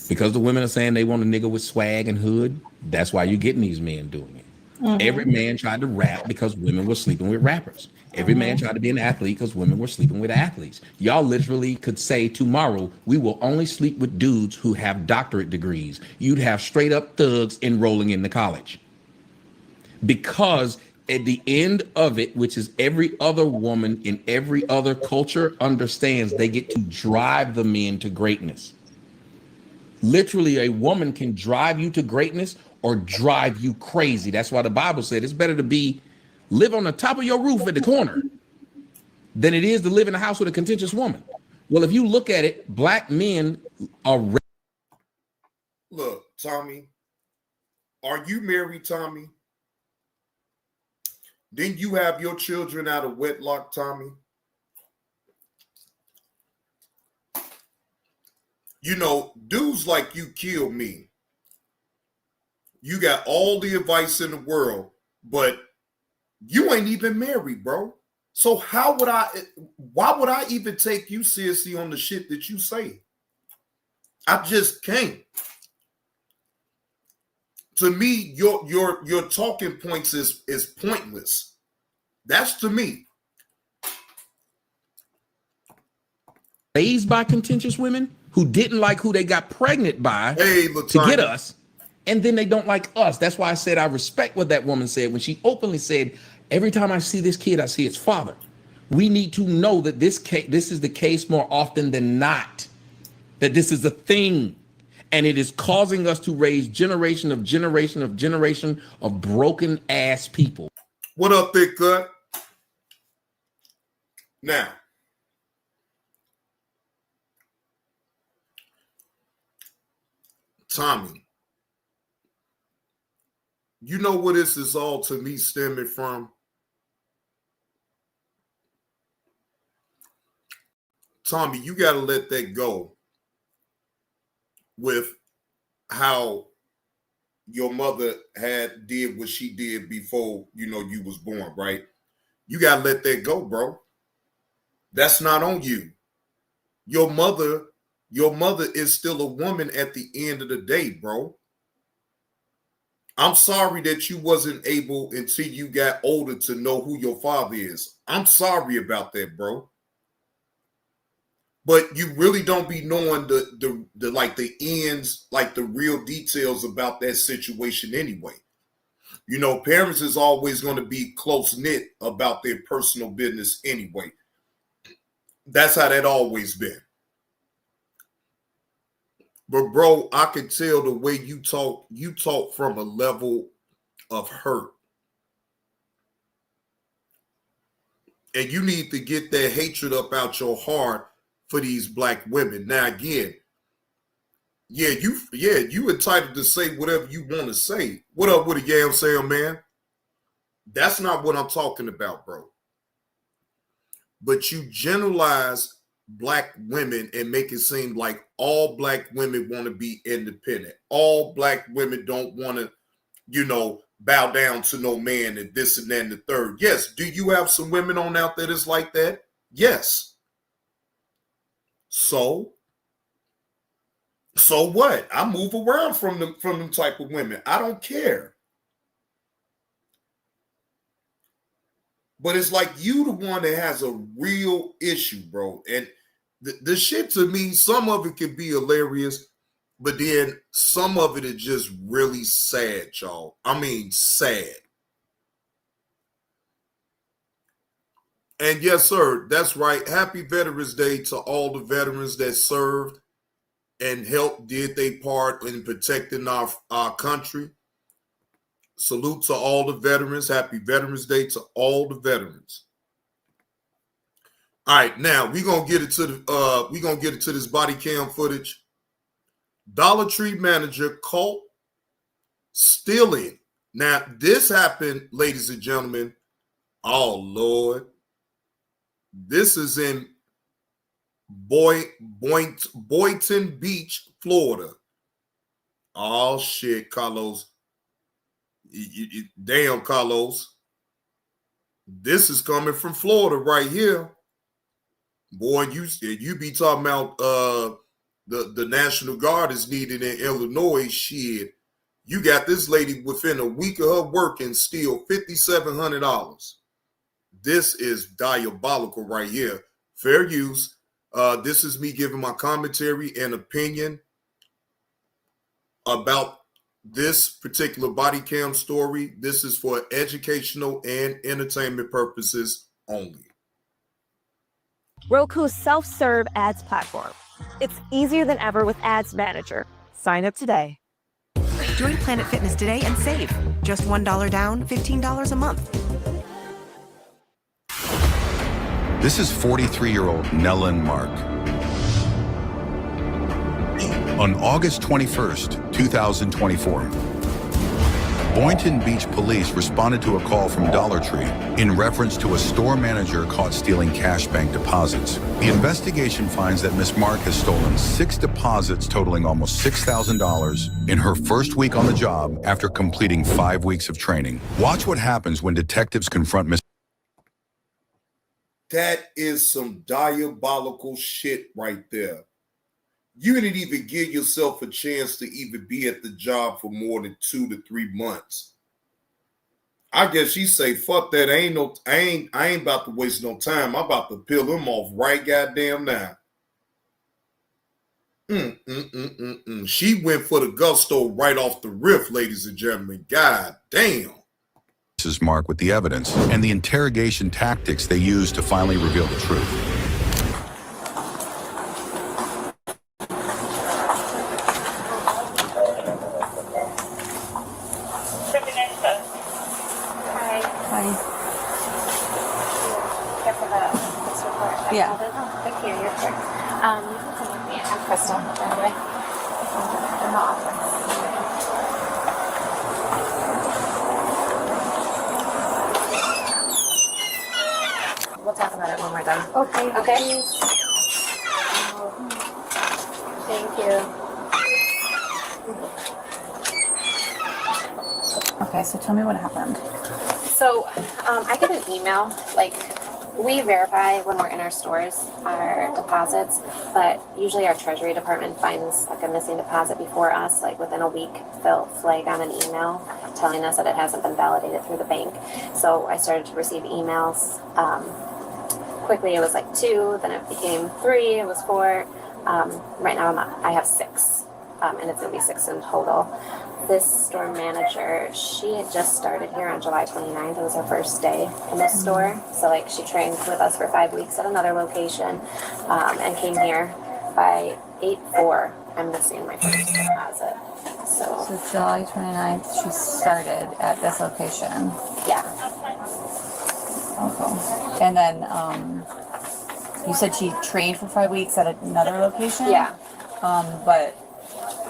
Because the women are saying they want a nigga with swag and hood, that's why you're getting these men doing it. Mm-hmm. Every man tried to rap because women were sleeping with rappers. Every man tried to be an athlete because women were sleeping with athletes. Y'all literally could say tomorrow, we will only sleep with dudes who have doctorate degrees. You'd have straight up thugs enrolling into college. Because at the end of it, which is every other woman in every other culture understands, they get to drive the men to greatness. Literally, a woman can drive you to greatness or drive you crazy. That's why the Bible said it's better to live on the top of your roof at the corner than it is to live in a house with a contentious woman. Well, if you look at it, black men are. Look, Tommy, are you married, Tommy? Didn't you have your children out of wedlock, Tommy? You know, dudes like you kill me. You got all the advice in the world, but you ain't even married, bro. So why would I even take you seriously on the shit that you say? I just can't. To me, your talking points is pointless. That's to me. Raised by contentious women who didn't like who they got pregnant by to get us, and then they don't like us. That's why I said I respect what that woman said when she openly said, every time I see this kid, I see its father. We need to know that this is the case more often than not, that this is a thing. And it is causing us to raise generation of broken ass people. What up, Big Cut? Now, Tommy, you know what this is all to me stemming from? Tommy, you got to let that go with how your mother did what she did before, you was born, right? You got to let that go, bro. That's not on you. Your mother is still a woman at the end of the day, bro. I'm sorry that you wasn't able until you got older to know who your father is. I'm sorry about that, bro. but you really don't be knowing the like the ends, like the real details about that situation anyway. You know, parents is always going to be close knit about their personal business anyway. That's how that always been. But bro, I can tell the way you talk from a level of hurt. And you need to get that hatred up out your heart for these black women. Now again, you entitled to say whatever you want to say. What up with it, Yam Sam, man? That's not what I'm talking about, bro. But you generalize black women and make it seem like all black women want to be independent. All black women don't want to, bow down to no man and this and that and the third. Yes. Do you have some women on out that is like that? Yes. So what? I move around from them type of women. I don't care. But it's like you the one that has a real issue, bro. And the shit to me, some of it can be hilarious, but then some of it is just really sad, y'all. I mean, sad. And yes, sir, that's right. Happy Veterans Day to all the veterans that served and helped, did their part in protecting our country. Salute to all the veterans. Happy Veterans Day to all the veterans. All right, now we're gonna get into this body cam footage. Dollar Tree manager caught stealing. Now, this happened, ladies and gentlemen. Oh Lord. This is in Boynton Beach, Florida. Oh shit, Carlos. Damn, Carlos. This is coming from Florida right here. Boy, you be talking about the National Guard is needed in Illinois. Shit. You got this lady within a week of her work and steal $5,700. This is diabolical right here. Fair use. This is me giving my commentary and opinion about this particular body cam story. This is for educational and entertainment purposes only. Roku's self-serve ads platform. It's easier than ever with Ads Manager. Sign up today. Join Planet Fitness today and save. Just $1 down, $15 a month. This is 43-year-old Nellen Mark. On August 21st, 2024, Boynton Beach police responded to a call from Dollar Tree in reference to a store manager caught stealing cash bank deposits. The investigation finds that Miss Mark has stolen 6 deposits totaling almost $6,000 in her first week on the job after completing 5 weeks of training. Watch what happens when detectives confront Miss. That is some diabolical shit right there. You didn't even give yourself a chance to even be at the job for more than 2 to 3 months. I guess she say, fuck that. I ain't about to waste no time. I'm about to peel him off right goddamn now. She went for the gusto right off the riff, ladies and gentlemen. God damn. Mrs. Mark with the evidence and the interrogation tactics they used to finally reveal the truth. Yeah. Thank you. You're correct. You can come with me. I'm Crystal, by the way. In the office. We'll talk about it when we're done. Okay. Okay. Thank you. Okay, so tell me what happened. So, I get an email, we verify when we're in our stores, our deposits, but usually our treasury department finds a missing deposit before us, within a week, they'll flag on an email telling us that it hasn't been validated through the bank. So I started to receive emails quickly it was like 2, then it became 3, it was 4. Right now I have 6, and it's gonna be 6 in total. This store manager, she had just started here on July 29th. It was her first day in this store. So like she trained with us for 5 weeks at another location, and came here by 8/4. I'm missing my first deposit. So July 29th, she started at this location. Yeah. Okay. And then you said she trained for 5 weeks at another location? Yeah. But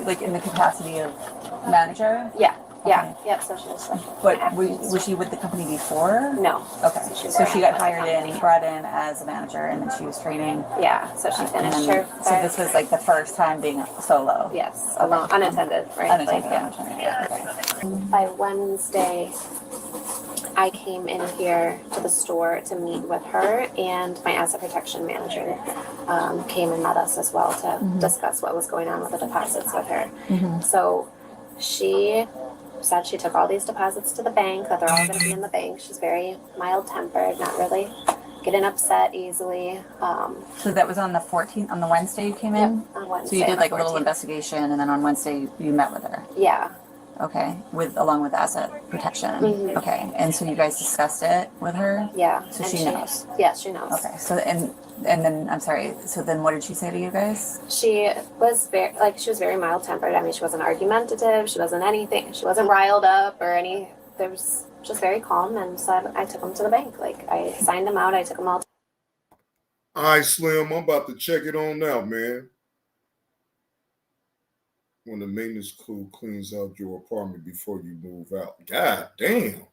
like in the capacity of manager? Yeah. Okay. Yeah. Yep. So she was. But was she with the company before? No. Okay. So she got hired in, brought in as a manager, and then she was training. Yeah. So she finished her. So this was like the first time being solo. Yes. Alone, unattended, right? Unattended. Like, yeah. Okay. By Wednesday, I came in here to the store to meet with her, and my asset protection manager came and met us as well to discuss what was going on with the deposits with her. So she said she took all these deposits to the bank, that they're all going to be in the bank. She's very mild-tempered, not really getting upset easily. So that was on the 14th, on the Wednesday you came in? Yep, on Wednesday. So you did like a little 14th. investigation, and then on Wednesday you met with her? Yeah. Okay, along with asset protection. Okay, and so you guys discussed it with her? Yeah. So and she knows? Yes, she knows. Okay, so and then, I'm sorry, so then what did she say to you guys? She was very mild-tempered. I mean, she wasn't argumentative. She wasn't anything. She wasn't riled up or any. There was just very calm, and so I took them to the bank. Like, I signed them out. I took them all. All right, Slim, I'm about to check it on now, man. When the maintenance crew cleans out your apartment before you move out. God damn.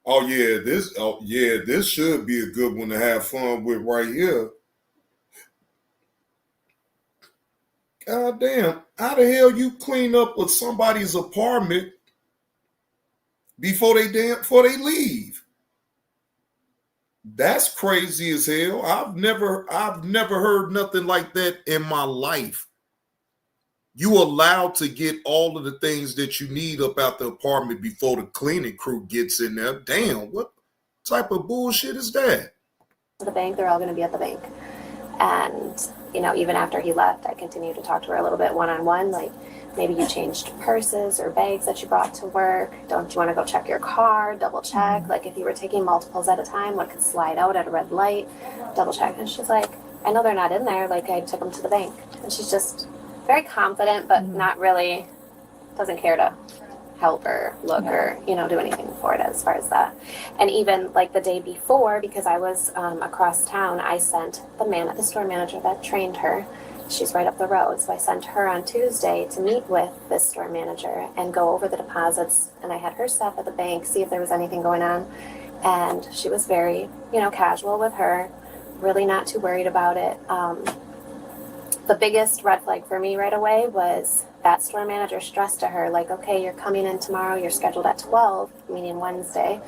This should be a good one to have fun with right here. God damn. How the hell you clean up with somebody's apartment before they leave? That's crazy as hell. I've never heard nothing like that in my life. You allowed to get all of the things that you need up out the apartment before the cleaning crew gets in there. Damn, what type of bullshit is that? To the bank, they're all going to be at the bank. And, even after he left, I continued to talk to her a little bit one-on-one, like maybe you changed purses or bags that you brought to work. Don't you want to go check your car, double check? Like if you were taking multiples at a time, what could slide out at a red light, double check. And she's like, I know they're not in there. Like I took them to the bank. And she's just very confident, but not really, doesn't care to help or look or, do anything for it as far as that. And even like the day before, because I was across town, I sent the store manager that trained her. She's right up the road. So I sent her on Tuesday to meet with this store manager and go over the deposits. And I had her stop at the bank, see if there was anything going on. And she was very, casual with her, really not too worried about it. The biggest red flag for me right away was that store manager stressed to her, like, okay, you're coming in tomorrow, you're scheduled at 12, meaning Wednesday.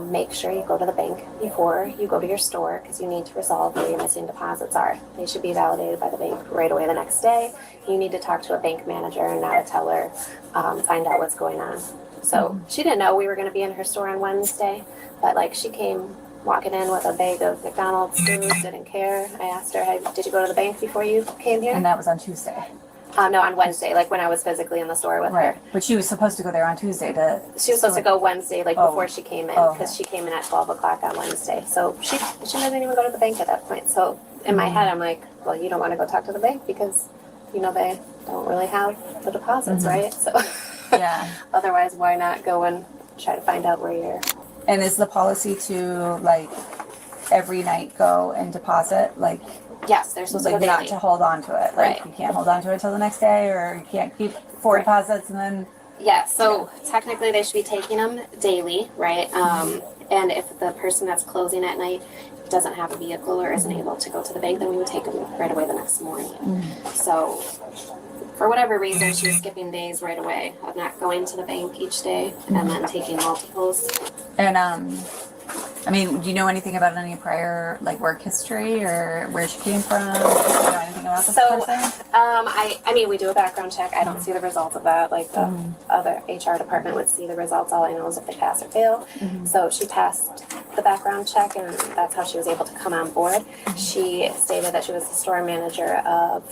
Make sure you go to the bank before you go to your store because you need to resolve where your missing deposits are. They should be validated by the bank right away the next day. You need to talk to a bank manager and not a teller, find out what's going on. So she didn't know we were going to be in her store on Wednesday, but like she came walking in with a bag of McDonald's food, didn't care. I asked her, hey, did you go to the bank before you came here? And that was on Tuesday? No, on Wednesday, like when I was physically in the store with her. But she was supposed to go there on Tuesday She was supposed to go Wednesday, before she came in, because she came in at 12 o'clock on Wednesday. So she didn't even go to the bank at that point. So in my head, I'm like, well, you don't want to go talk to the bank because, they don't really have the deposits, right? So yeah. Otherwise, why not go and try to find out where you're... And is the policy to every night go and deposit? Yes, they're supposed to go not daily. to hold on to it. Right. You can't hold on to it until the next day, or you can't keep 4 deposits and then. Yeah. So technically, they should be taking them daily, right? And if the person that's closing at night doesn't have a vehicle or isn't able to go to the bank, then we would take them right away the next morning. So for whatever reason, she was skipping days right away of not going to the bank each day and then taking multiples. And I mean, do you know anything about any prior like work history or where she came from? Do you know anything about this person? I mean, we do a background check. I don't see the results of that. Like the other HR department would see the results. All I know is if they pass or fail. So she passed the background check, and that's how she was able to come on board. She stated that she was the store manager of,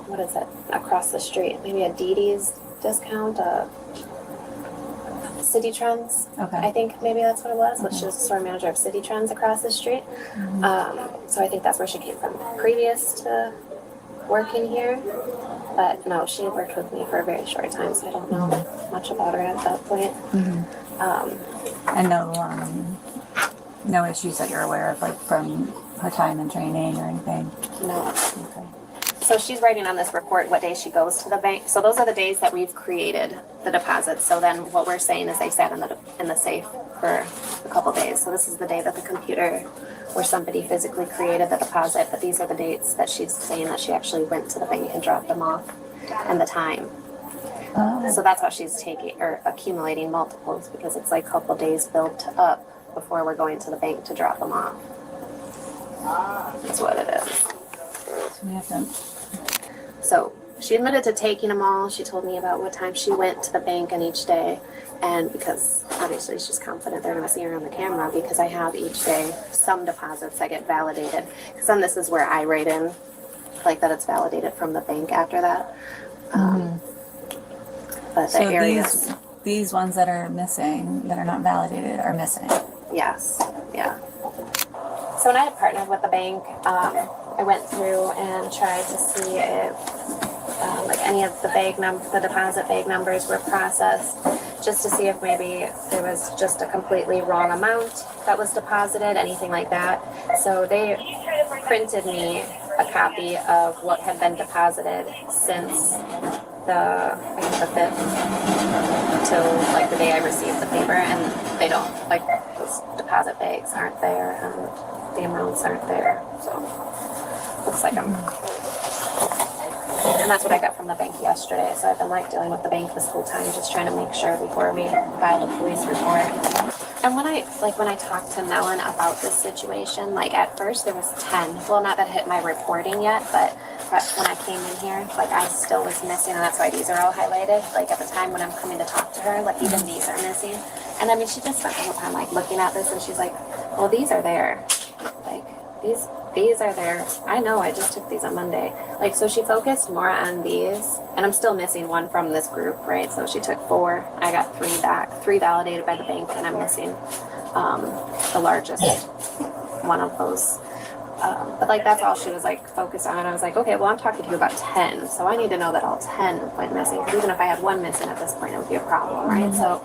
what is it, across the street? Maybe a Didi's discount, City Trends. Okay. I think maybe that's what it was, but she was the store manager of City Trends across the street. So I think that's where she came from previous to working here. But no, she worked with me for a very short time, so I don't know much about her at that point. And no issues that you're aware of, like from her time in training or anything? No. Okay. So she's writing on this report what day she goes to the bank. So those are the days that we've created the deposits. So then what we're saying is they sat in the safe for a couple days. So this is the day that the computer where somebody physically created the deposit, but these are the dates that she's saying that she actually went to the bank and dropped them off, and the time. So that's how she's taking or accumulating multiples, because it's like a couple days built up before we're going to the bank to drop them off. That's what it is. So she admitted to taking them all. She told me about what time she went to the bank on each day. And because obviously she's confident they're going to see her on the camera, because I have each day some deposits that get validated. Because then this is where I write in, like, that it's validated from the bank after that. But the So areas... these ones that are missing, that are not validated, are missing? Yes, yeah. So when I had partnered with the bank, I went through and tried to see if like any of the deposit bag numbers were processed, just to see if maybe there was just a completely wrong amount that was deposited, anything like that. So they printed me a copy of what had been deposited since the 5th till like the day I received the paper, and they don't, like, those deposit bags aren't there and the amounts aren't there. So looks like and that's what I got from the bank yesterday. So I've been like dealing with the bank this whole time, just trying to make sure before we file a police report. And when I talked to Nellen about this situation, like at first there was 10. Well, not that it hit my reporting yet, but when I came in here, like I still was missing, and that's why these are all highlighted. Like at the time when I'm coming to talk to her, like even these are missing. And I mean, she just spent the whole time like looking at this, and she's like, well, these are there. Like these are there. I know, I just took these on Monday. Like, so she focused more on these, and I'm still missing one from this group, right? So she took 4, I got 3 back, 3 validated by the bank, and I'm missing the largest one of those. But like, that's all she was like focused on. And I was like, okay, well, I'm talking to you about 10. So I need to know that all 10 went missing. Because even if I had one missing at this point, it would be a problem, right? So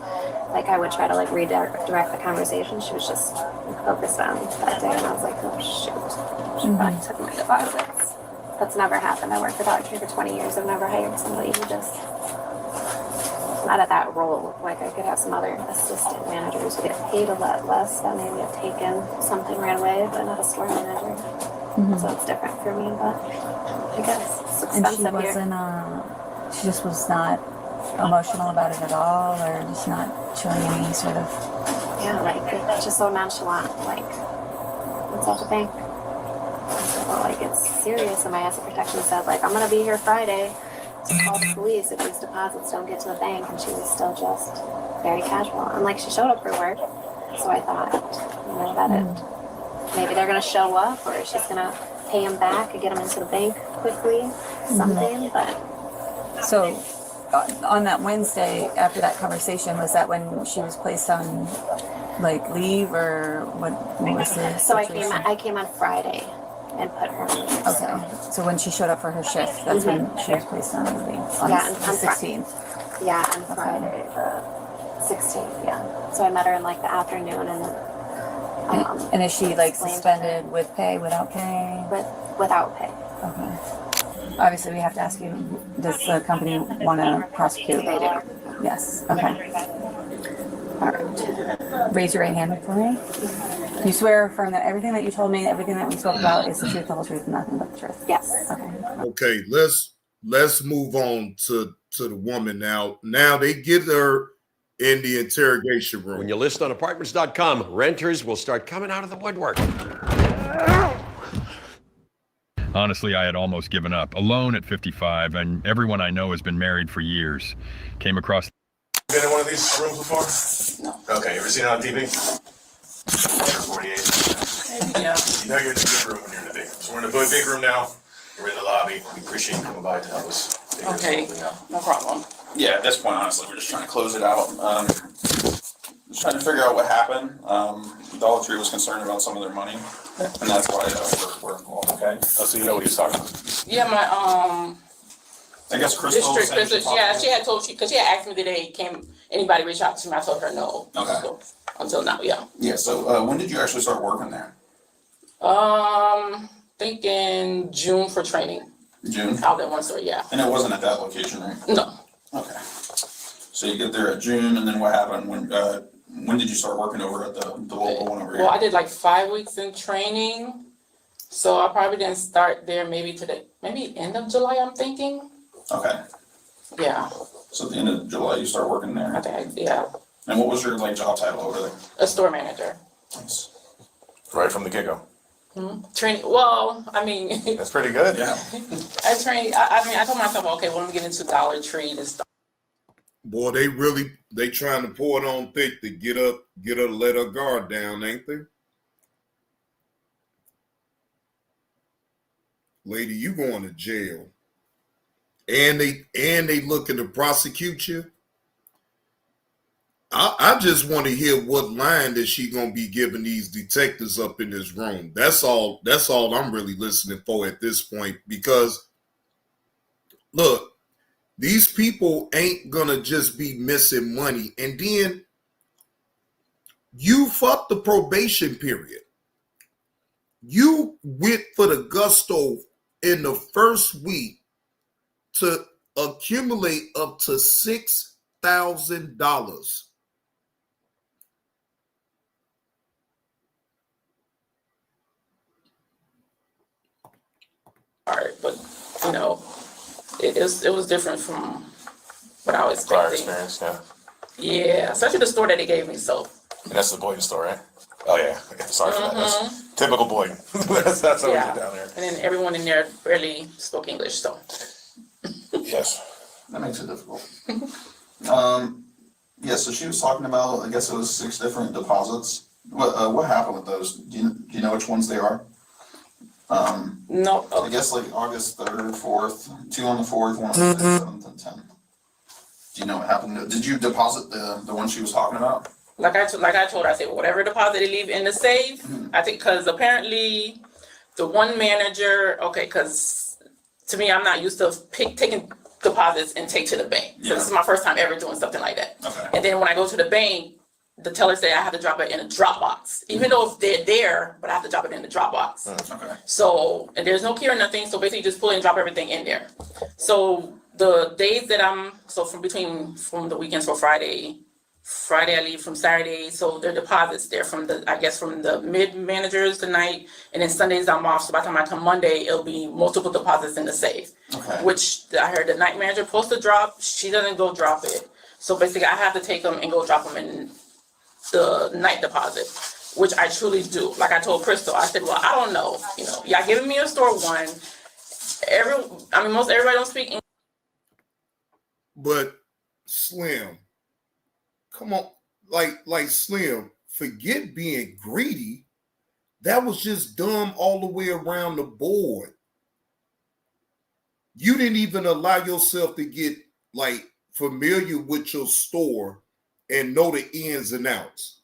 like, I would try to like redirect the conversation. She was just focused on that day. And I was like, oh shoot, she probably took my deposits. That's never happened. I worked for Dollar Tree for 20 years. I've never hired somebody who just, not at that role. Like, I could have some other assistant managers who get paid a lot less that maybe have taken something right away, but not a store manager. So it's different for me, but I guess it's expensive and she wasn't, she just was not emotional about it at all, or just not showing any sort of... Yeah, like, it's just so nonchalant, like, it's at the bank. Well, like, it's serious, and my asset protection said, like, I'm gonna be here Friday to call the police if these deposits don't get to the bank, and she was still just very casual. And like, she showed up for work, so I thought, you know, that maybe they're gonna show up, or she's gonna pay him back and get him into the bank quickly, something. But so on that Wednesday after that conversation, was that when she was placed on like leave, or what was the so situation? I came on Friday and put her on leave. Okay, so when she showed up for her shift, that's when she was placed on leave, on Yeah, the 16th. Yeah, on Friday the 16th, yeah. So I met her in like the afternoon, and is she like suspended with pay, without pay? Without pay. Okay. Obviously, we have to ask you, does the company want to prosecute? They do. Yes, okay. All right. Raise your right hand for me. You swear or affirm that everything that you told me, everything that we spoke about is the truth, the whole truth, and nothing but the truth? Yes. Okay. Okay, let's move on to the woman now. Now they get her in the interrogation room. When you list on apartments.com, renters will start coming out of the woodwork. Honestly, I had almost given up. Alone at 55, and everyone I know has been married for years. Came across. Been in one of these rooms before? No. Okay, ever seen it on TV? 48. Yeah. You know you're in the big room when you're in the big room. So we're in the big room now. We're in the lobby. We appreciate you coming by to help us. Okay, no problem. Yeah, at this point, honestly, we're just trying to close it out. Just trying to figure out what happened. Dollar Tree was concerned about some of their money, and that's why we're involved. Okay. So you know what he's talking about. Yeah, my I guess Crystal. Yeah, she had told you because she had asked me today. Can anybody reach out to me? I told her no. Okay. So, until now, yeah. Yeah. So when did you actually start working there? Think in June for training. June. Out at one store, yeah. And it wasn't at that location, right? No. Okay. So you get there at June, and then what happened when did you start working over at the local one over here? Well, I did like 5 weeks in training, so I probably didn't start there maybe end of July. I'm thinking. Okay. Yeah. So at the end of July, you start working there. I think yeah. And what was your job title over there? A store manager. Nice. Right from the get-go. Training. Well, I mean. That's pretty good. Yeah. I trained. I mean, I told myself, okay, well, let me get into Dollar Tree and stuff. Boy, they trying to pour it on thick to get her to let her guard down, ain't they? Lady, you going to jail. And they looking to prosecute you. I just want to hear what line that she gonna be giving these detectives up in this room. That's all I'm really listening for at this point. Because look, these people ain't gonna just be missing money. And then you fucked the probation period. You went for the gusto in the first week to accumulate up to $6,000. All right, but you know, it was different from what I was expecting. Prior experience, yeah. Yeah, especially the store that they gave me. So. And that's the Boyden store, right? Oh yeah. Sorry for that. That's typical Boyden. that's what we did down there. And then everyone in there barely spoke English, so. Yes. That makes it difficult. Yeah. So she was talking about. I guess it was 6 different deposits. What happened with those? Do you know which ones they are? No. I guess August 3rd, 4th, 2 on the 4th, 1 on the 6th, 7th, and 10th. Do you know what happened? Did you deposit the one she was talking about? Like I told her, I said whatever deposit they leave in the safe. I think because apparently the one manager, because to me I'm not used to taking deposits and take to the bank. So this is my first time ever doing something like that. Okay. And then when I go to the bank, the teller said I have to drop it in a Dropbox, even though if they're there, but I have to drop it in the Dropbox. Okay. So, and there's no key or nothing, so basically just pull and drop everything in there. So the days that from the weekends for Friday I leave from Saturday, so their deposits there from the mid managers tonight, and then Sundays I'm off, so by the time I come Monday, it'll be multiple deposits in the safe. Okay. Which I heard the night manager supposed to drop, she doesn't go drop it. So basically I have to take them and go drop them in the night deposit, which I truly do. Like I told Crystal, I said, well, I don't know, y'all giving me a store one. Most everybody don't speak English. But Slim, come on, like Slim, forget being greedy. That was just dumb all the way around the board. You didn't even allow yourself to get familiar with your store and know the ins and outs.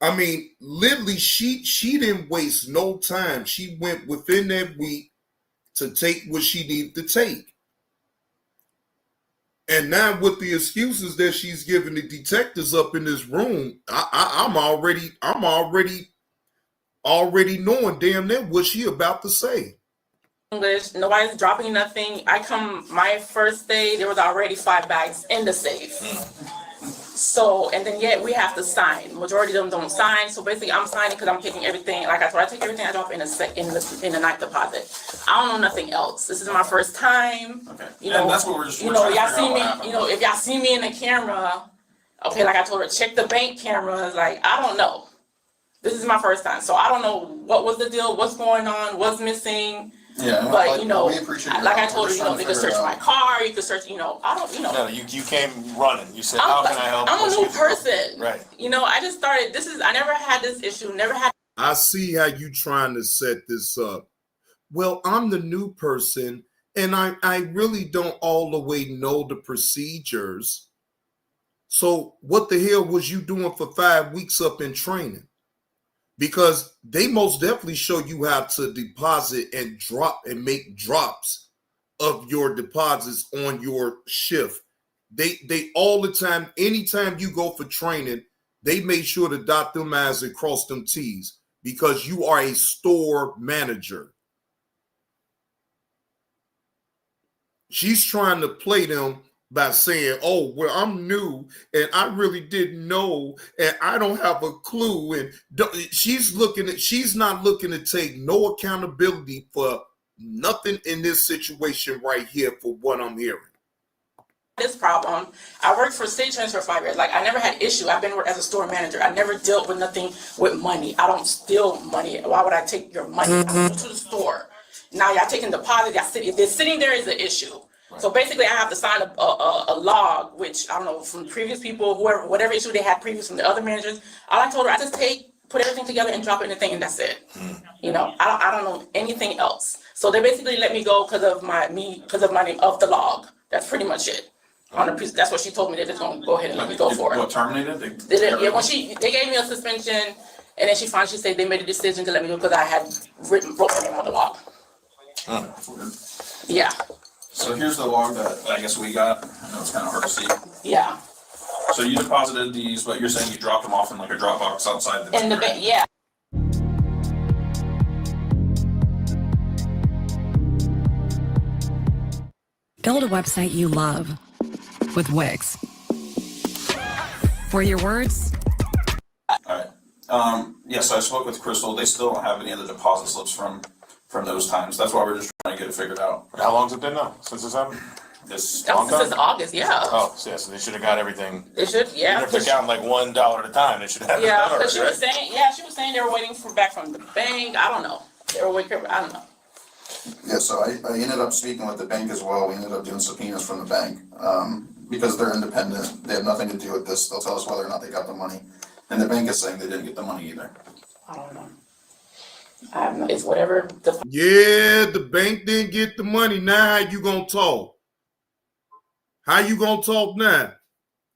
I mean, literally, she didn't waste no time. She went within that week to take what she needed to take. And now with the excuses that she's giving the detectives up in this room, I'm already knowing damn near what she about to say. English, nobody's dropping nothing. My first day, there was already 5 bags in the safe. So, and then yet we have to sign. Majority of them don't sign. So basically I'm signing because I'm taking everything. Like I take everything I drop in the night deposit. I don't know nothing else. This is my first time. Okay. And that's what we're just y'all see me, if y'all see me in the camera, Okay, like I told her, check the bank cameras. Like, I don't know. This is my first time, so I don't know what was the deal, what's going on, what's missing. Yeah, But like, you know, we appreciate your like I help. told We're her, just you know, trying they to could figure search it my out. car, you could search, you know, I don't, you know. No, you came running. You said, "How can I help?" I'm a Let's new get the help. person. Right. You know, I just started. I never had this issue. Never had. I see how you trying to set this up. Well, I'm the new person, and I really don't all the way know the procedures. So what the hell was you doing for 5 weeks up in training? Because they most definitely show you how to deposit and drop and make drops of your deposits on your shift. They all the time, anytime you go for training, they make sure to dot them I's and cross them T's because you are a store manager. She's trying to play them by saying, "Oh, well, I'm new and I really didn't know and I don't have a clue." And she's not looking to take no accountability for nothing in this situation right here for what I'm hearing. This problem. I worked for City Trends for 5 years. Like, I never had issue. I've been as a store manager. I never dealt with nothing with money. I don't steal money. Why would I take your money? I go to the store. Now y'all taking deposit. If they're sitting there is an issue. Right. So basically, I have to sign a log, which I don't know from previous people, whoever, whatever issue they had previous from the other managers. All I told her, I just put everything together and drop it in the thing, and that's it. You know, I don't know anything else. So they basically let me go because of the log. That's pretty much it. That's what she told me. They're just gonna go ahead and let me go for it. What, terminated? Yeah, when they gave me a suspension, and then she said they made a decision to let me go because I had broke my name on the log. Yeah. So here's the log that I guess we got. I know it's kind of hard to see. Yeah. So you deposited these, but you're saying you dropped them off in like a Dropbox outside the in the bank, yeah. Build a website you love with Wix. For your words. All right. Yeah, so I spoke with Crystal. They still don't have any of the deposit slips from those times. That's why we're just trying to get it figured out. How long's it been now since this happened? This since August, yeah. Oh, so, yeah, so they should have got everything. They should, yeah. Even if they're counting like $1 at a time, they should have. Yeah, because she was saying they were waiting back from the bank. I don't know. They were waiting. I don't know. Yeah, so I ended up speaking with the bank as well. We ended up doing subpoenas from the bank because they're independent. They have nothing to do with this. They'll tell us whether or not they got the money. And the bank is saying they didn't get the money either. I don't know. It's whatever. Yeah, the bank didn't get the money. Now how you gonna talk? How you gonna talk now?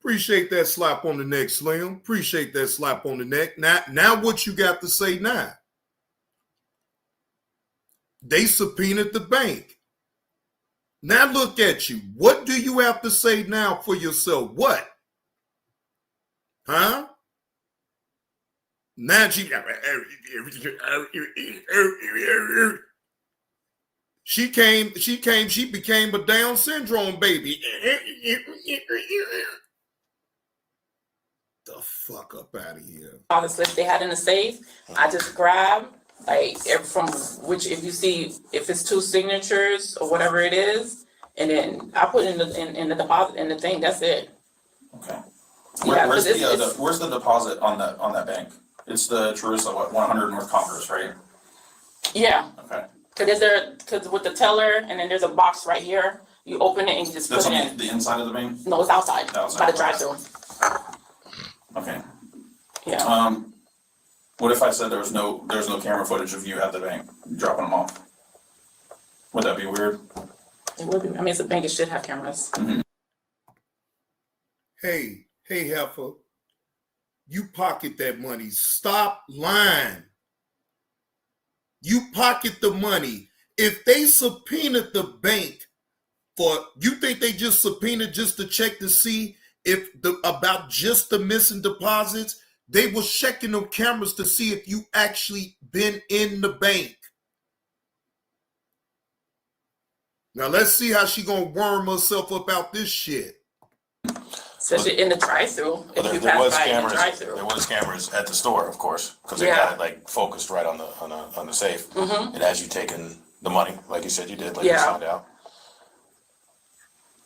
Appreciate that slap on the neck, Slim. Appreciate that slap on the neck. Now what you got to say now? They subpoenaed the bank. Now look at you. What do you have to say now for yourself? What? Huh? Now she became a Down syndrome baby. The fuck up out of here. All the slips they had in the safe, I just grab from which if it's 2 signatures or whatever it is, and then I put in the deposit in the thing. That's it. Okay. Yeah, where's the deposit on that bank? It's the Teresa 100 North Congress, right? Yeah. Okay. Because with the teller, and then there's a box right here. You open it and you just That's put it on in. the inside of the bank? No, it's outside. By the drive-through. Okay. Yeah. What if I said there was no camera footage of you at the bank dropping them off? Would that be weird? It would be. I mean, it's a bank. It should have cameras. Mm-hmm. Hey, heifer, you pocket that money. Stop lying. You pocket the money. If they subpoenaed the bank you think they just subpoenaed just to check to see about just the missing deposits? They were checking them cameras to see if you actually been in the bank. Now let's see how she gonna worm herself up out this shit. Especially in the drive-through. Well, there was cameras at the store, of course, because they got it focused right on the safe. Mm-hmm. And as you taken the money, like you said you did, like you found out.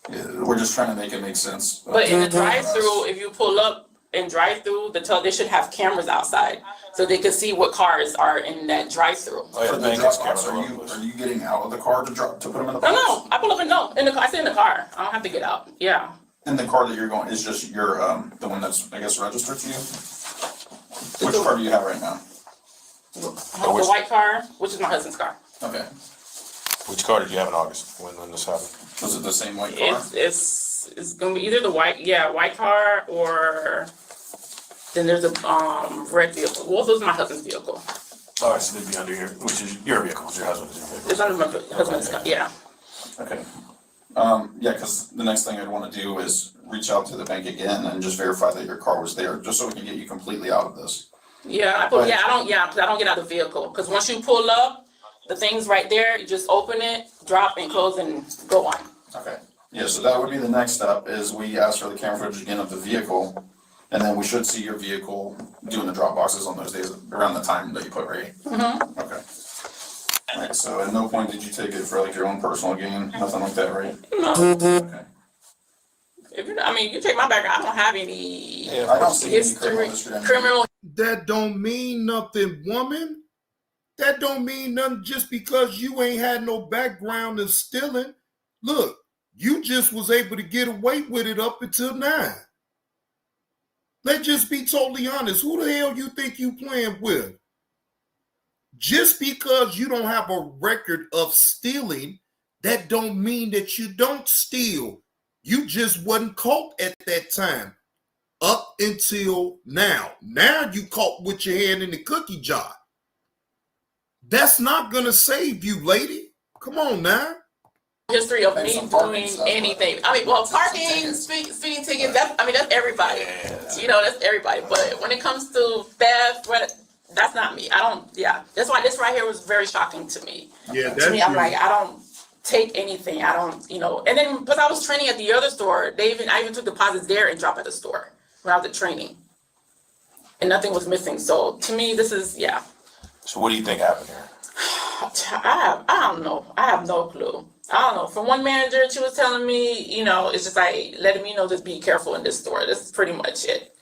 We're just trying to make it make sense. But in the drive-through, if you pull up and drive-through, they should have cameras outside so they can see what cars are in that drive-through. Oh, yeah, For the drop box, are you getting out of the car to put them in the box? No, I pull up and I sit in the car. I don't have to get out. Yeah. And the car that you're going is just your the one that's I guess registered to you. Which car do you have right now? The white car, which is my husband's car. Okay. Which car did you have in August when this happened? Was it the same white car? It's gonna be either the white car, or then there's a red vehicle. Well, this is my husband's vehicle. All right, so they'd be under here, which is your vehicle, it's your husband's vehicle. It's under my husband's car, yeah. Okay. Yeah, because the next thing I'd want to do is reach out to the bank again and just verify that your car was there, just so we can get you completely out of this. Yeah, because I don't get out of the vehicle. Because once you pull up, the thing's right there. You just open it, drop, and close, and go on. Okay. Yeah, so that would be the next step, is we ask for the camera footage again of the vehicle, and then we should see your vehicle doing the drop boxes on those days around the time that you put ready. Mm-hmm. Okay. All right, so at no point did you take it for like your own personal gain, nothing like that, right? No. Okay. You take my background. I don't have any I don't see any history, criminal. That don't mean nothing, woman. That don't mean nothing just because you ain't had no background in stealing. Look, you just was able to get away with it up until now. Let's just be totally honest. Who the hell you think you playing with? Just because you don't have a record of stealing, that don't mean that you don't steal. You just wasn't caught at that time. Up until now. Now you caught with your hand in the cookie jar. That's not gonna save you, lady. Come on now. History of me doing anything. Parking, speeding tickets. That's everybody. That's everybody. But when it comes to theft, that's not me. I don't. Yeah, that's why this right here was very shocking to me. Yeah, to me, I'm like, I don't take anything. I don't, And then because I was training at the other store, I even took deposits there and dropped at the store when I was at training, and nothing was missing. So to me, this is So what do you think happened here? I don't know. I have no clue. I don't know. From one manager, she was telling me, it's just like letting me know, just be careful in this store. This is pretty much it.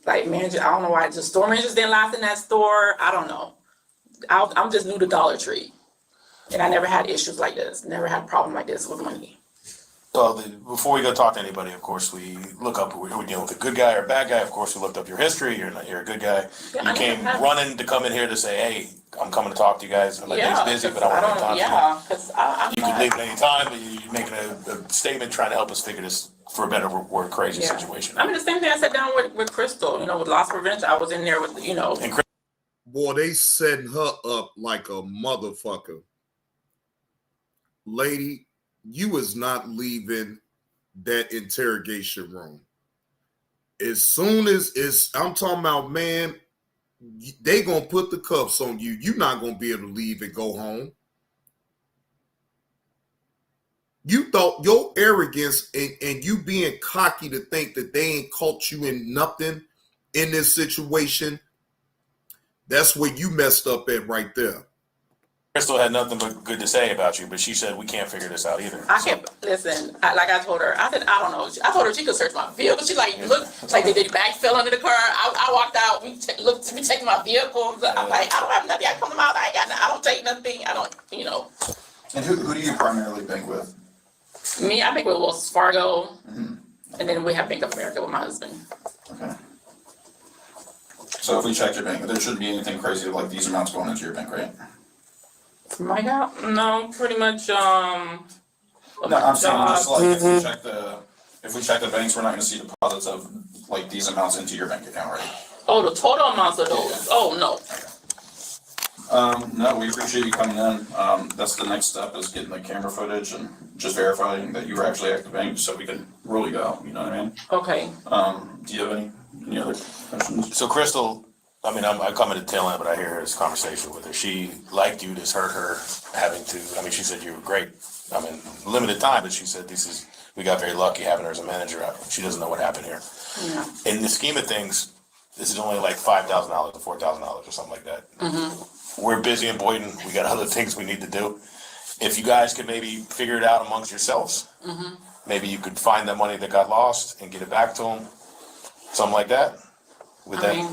Like manager, I don't know why the store managers didn't last in that store. I don't know. I'm just new to Dollar Tree, and I never had issues like this. Never had a problem like this with money. Well, before we go talk to anybody, of course, we look up, are we dealing with a good guy or a bad guy? Of course, we looked up your history. You're a good guy. Yeah, you came running to come in here to say, hey, I'm coming to talk to you guys. My day's busy, but I want to talk to you. Because you can leave at any time, but you're making a statement trying to help us figure this, for a better word, crazy situation. The same thing I sat down with Crystal, with loss prevention. I was in there with, And boy, they setting her up like a motherfucker. Lady, you is not leaving that interrogation room. As soon as I'm talking about, man, they gonna put the cuffs on you. You're not gonna be able to leave and go home. You thought your arrogance and you being cocky to think that they ain't caught you in nothing in this situation, that's where you messed up at right there. Crystal had nothing but good to say about you, but she said we can't figure this out either. I can't listen. Like I told her, I said I don't know. I told her she could search my vehicle. She's like, look, like the bag fell under the car. I walked out. We checked my vehicle. I'm like, I don't have nothing. I come out. I don't take nothing. I don't, And who do you primarily bank with? Me, I bank with Wells Fargo, and then we have Bank of America with my husband. Okay. So if we check your bank, there shouldn't be anything crazy like these amounts going into your bank, right? My God, no, pretty much. No, I'm saying just like if we check the banks, we're not going to see deposits of like these amounts into your bank account, right? Oh, the total amounts of those. Yeah. Oh no. No, we appreciate you coming in. That's the next step, is getting the camera footage and just verifying that you were actually at the bank, so we can rule you out. You know what I mean? Okay. Do you have any other questions? So Crystal, I come at the tail end, but I hear this conversation with her. She liked you. This hurt her having to. She said you were great. Limited time, but she said we got very lucky having her as a manager. She doesn't know what happened here. Yeah. In the scheme of things, this is only like $5,000 to $4,000 or something like that. Mm-hmm. We're busy in Boynton. We got other things we need to do. If you guys could maybe figure it out amongst yourselves, mm-hmm. maybe you could find the money that got lost and get it back to them, something like that. With I mean,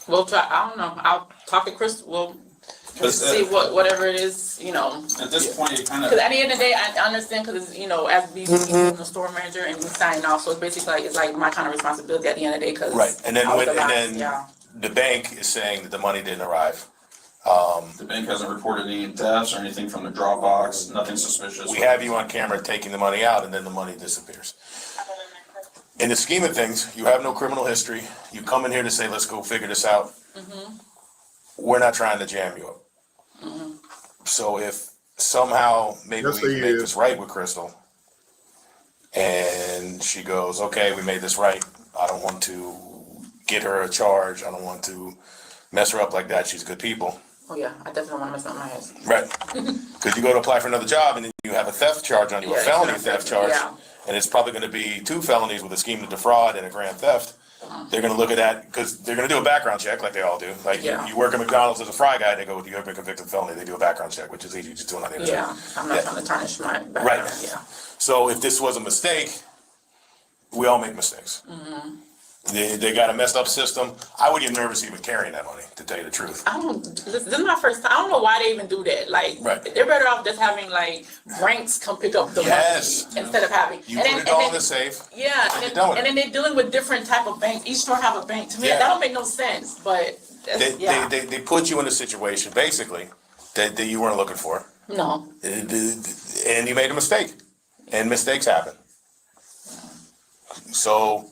we'll try. I don't know. I'll talk to Chris. We'll see whatever it is. At this point, you kind of. Because at the end of the day, I understand because as being the store manager and signing off, so it's basically it's like my kind of responsibility at the end of the day. Cause right, and then the bank is saying that the money didn't arrive. The bank hasn't reported any thefts or anything from the Dropbox. Nothing suspicious. We have you on camera taking the money out, and then the money disappears. In the scheme of things, you have no criminal history. You come in here to say, let's go figure this out. We're not trying to jam you up. So if somehow maybe we can make this right with Crystal, and she goes, okay, we made this right. I don't want to get her a charge. I don't want to mess her up like that. She's good people. Oh yeah, I definitely want to mess up my head. Right. Because you go to apply for another job and then you have a theft charge on you, a felony theft charge. Yeah. And it's probably going to be 2 felonies with a scheme to defraud and a grand theft. They're going to look at that because they're going to do a background check like they all do. Like you work at McDonald's as a fry guy, they go, you have been convicted of felony. They do a background check, which is easy to do on the internet. Yeah, I'm not trying to tarnish my background. Right. Yeah. So if this was a mistake, we all make mistakes. They got a messed up system. I would get nervous even carrying that money, to tell you the truth. This is my first time. I don't know why they even do that. Like, they're better off just having like ranks come pick up the money instead of having. You put it all in the safe. Yeah, and then they're dealing with different type of banks. Each store have a bank. To me, that don't make no sense. But they put you in a situation basically that you weren't looking for. No. And you made a mistake, and mistakes happen. So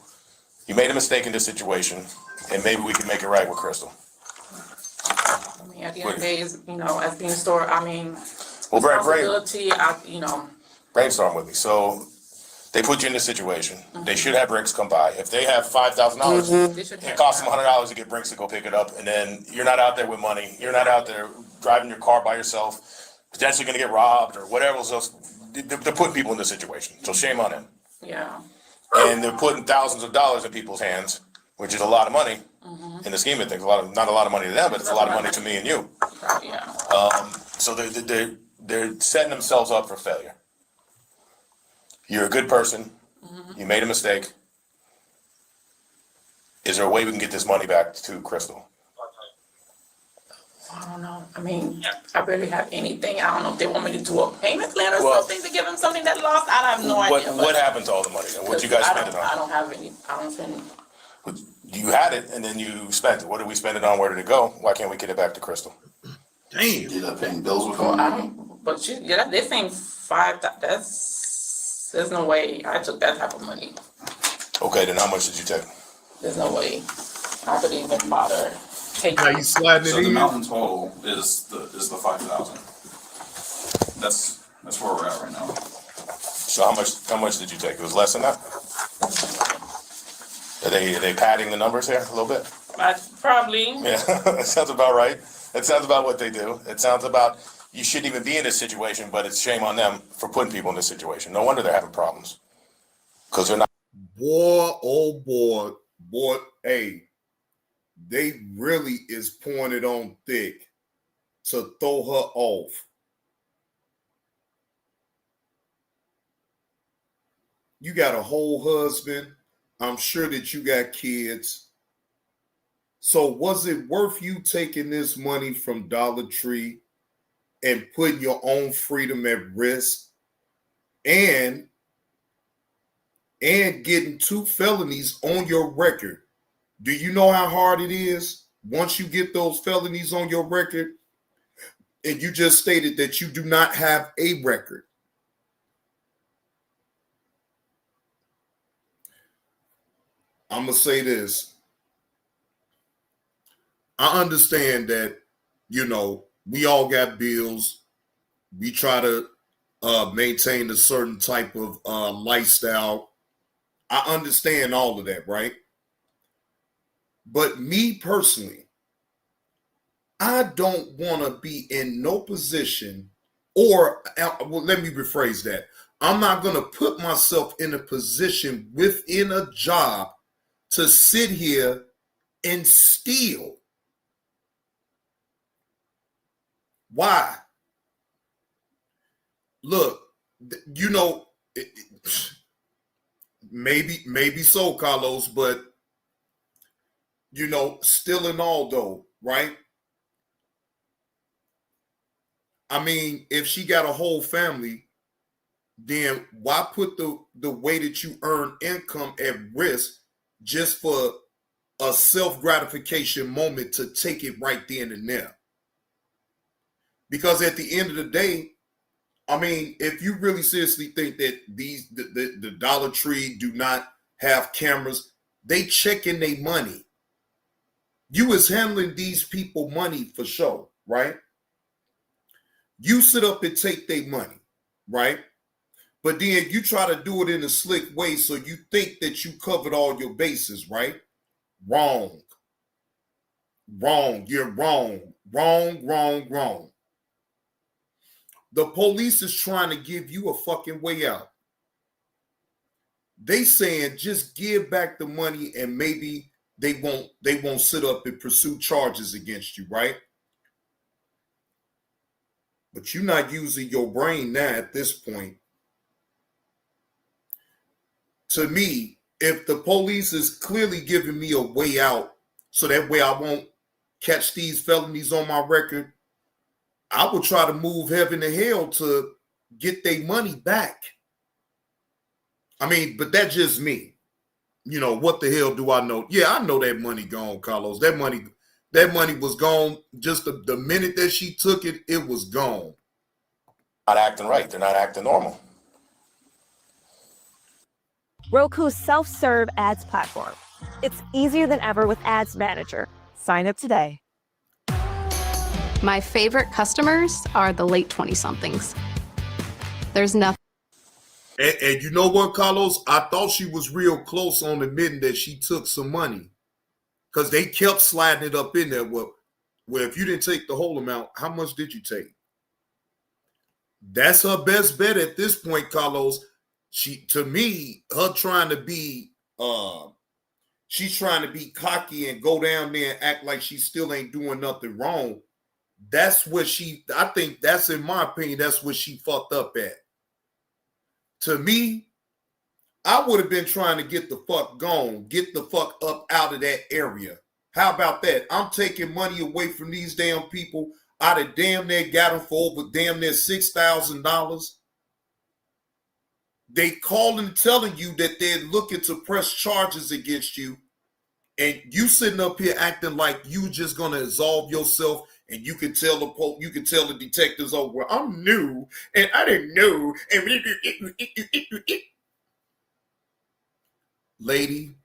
you made a mistake in this situation, and maybe we can make it right with Crystal. I mean, at the end of the day, as being a store, I mean, well, responsibility, brainstorm with me. So they put you in this situation. They should have Brinks come by. If they have $5,000, it costs them $100 to get Brinks to go pick it up, and then you're not out there with money. You're not out there driving your car by yourself, potentially going to get robbed or whatever else. They're putting people in this situation, so shame on them. Yeah. And they're putting thousands of dollars in people's hands, which is a lot of money in the scheme of things. Not a lot of money to them, but it's a lot of money to me and you. Yeah. So they're setting themselves up for failure. You're a good person. You made a mistake. Is there a way we can get this money back to Crystal? I don't know. I mean, I barely have anything. I don't know if they want me to do a payment plan or something to give them something that lost. I have no idea. What happened to all the money then? What you guys spend it on? I don't have any. I don't spend it. You had it and then you spent it. What did we spend it on? Where did it go? Why can't we get it back to Crystal? Damn. You ended up paying bills with Well, money. But they're saying 5. There's no way I took that type of money. Okay, then how much did you take? There's no way I could even bother taking. Now you sliding it in. The mountain total is the 5,000. That's where we're at right now. So how much did you take? It was less than that? Are they padding the numbers here a little bit? Probably. Yeah, that sounds about right. That sounds about what they do. It sounds about you shouldn't even be in this situation, but it's shame on them for putting people in this situation. No wonder they're having problems. Because they're not. Boy, oh boy, hey, they really is pouring it on thick to throw her off. You got a whole husband. I'm sure that you got kids. So was it worth you taking this money from Dollar Tree and putting your own freedom at risk and getting 2 felonies on your record? Do you know how hard it is once you get those felonies on your record? And you just stated that you do not have a record. I'm going to say this. I understand that, we all got bills. We try to maintain a certain type of lifestyle. I understand all of that, right? But me personally, I don't want to be in no position, or let me rephrase that. I'm not going to put myself in a position within a job to sit here and steal. Why? Look, maybe so, Carlos, but you know, still in all though, right? I mean, if she got a whole family, then why put the way that you earn income at risk just for a self-gratification moment to take it right then and there? Because at the end of the day, I mean, if you really seriously think that the Dollar Tree do not have cameras, they checking their money. You is handling these people money for sure, right? You sit up and take their money, right? But then you try to do it in a slick way so you think that you covered all your bases, right? Wrong. Wrong. You're wrong. Wrong, wrong, wrong. The police is trying to give you a fucking way out. They saying just give back the money and maybe they won't sit up and pursue charges against you, right? But you're not using your brain now at this point. To me, if the police is clearly giving me a way out so that way I won't catch these felonies on my record, I will try to move heaven to hell to get their money back. I mean, but that's just me. You know, what the hell do I know? Yeah, I know that money gone, Carlos. That money was gone. Just the minute that she took it, it was gone. Not acting right. They're not acting normal. Roku's self-serve ads platform. It's easier than ever with Ads Manager. Sign up today. My favorite customers are the late 20-somethings. There's nothing. And you know what, Carlos? I thought she was real close on admitting that she took some money because they kept sliding it up in there. Well, if you didn't take the whole amount, how much did you take? That's her best bet at this point, Carlos. To me, her trying to be, she's trying to be cocky and go down there and act like she still ain't doing nothing wrong. That's what I think that's, in my opinion, that's what she fucked up at. To me, I would have been trying to get the fuck gone, get the fuck up out of that area. How about that? I'm taking money away from these damn people. I'd have damn near got them for over damn near $6,000. They calling telling you that they're looking to press charges against you, and you sitting up here acting like you just gonna absolve yourself, and you can tell the detectives, oh well, I'm new and I didn't know. Lady,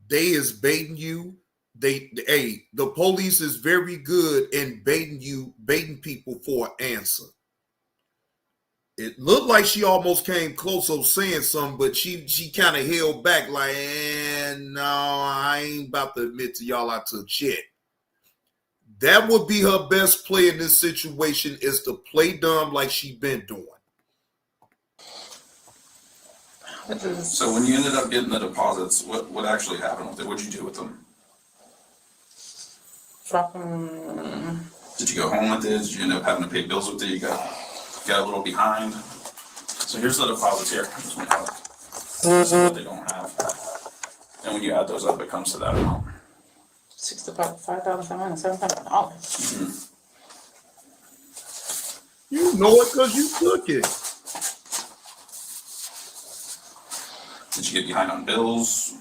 they is baiting you. The police is very good in baiting people for an answer. It looked like she almost came close of saying something, but she kind of held back like, no, I ain't about to admit to y'all I took shit. That would be her best play in this situation, is to play dumb like she been doing. So when you ended up getting the deposits, what actually happened with it? What'd you do with them? Drop them. Did you go home with it? Did you end up having to pay bills with it? You got a little behind. So here's the deposits here. This is what they don't have. And when you add those up, it comes to that amount. $65,707. You know it because you took it. Did you get behind on bills?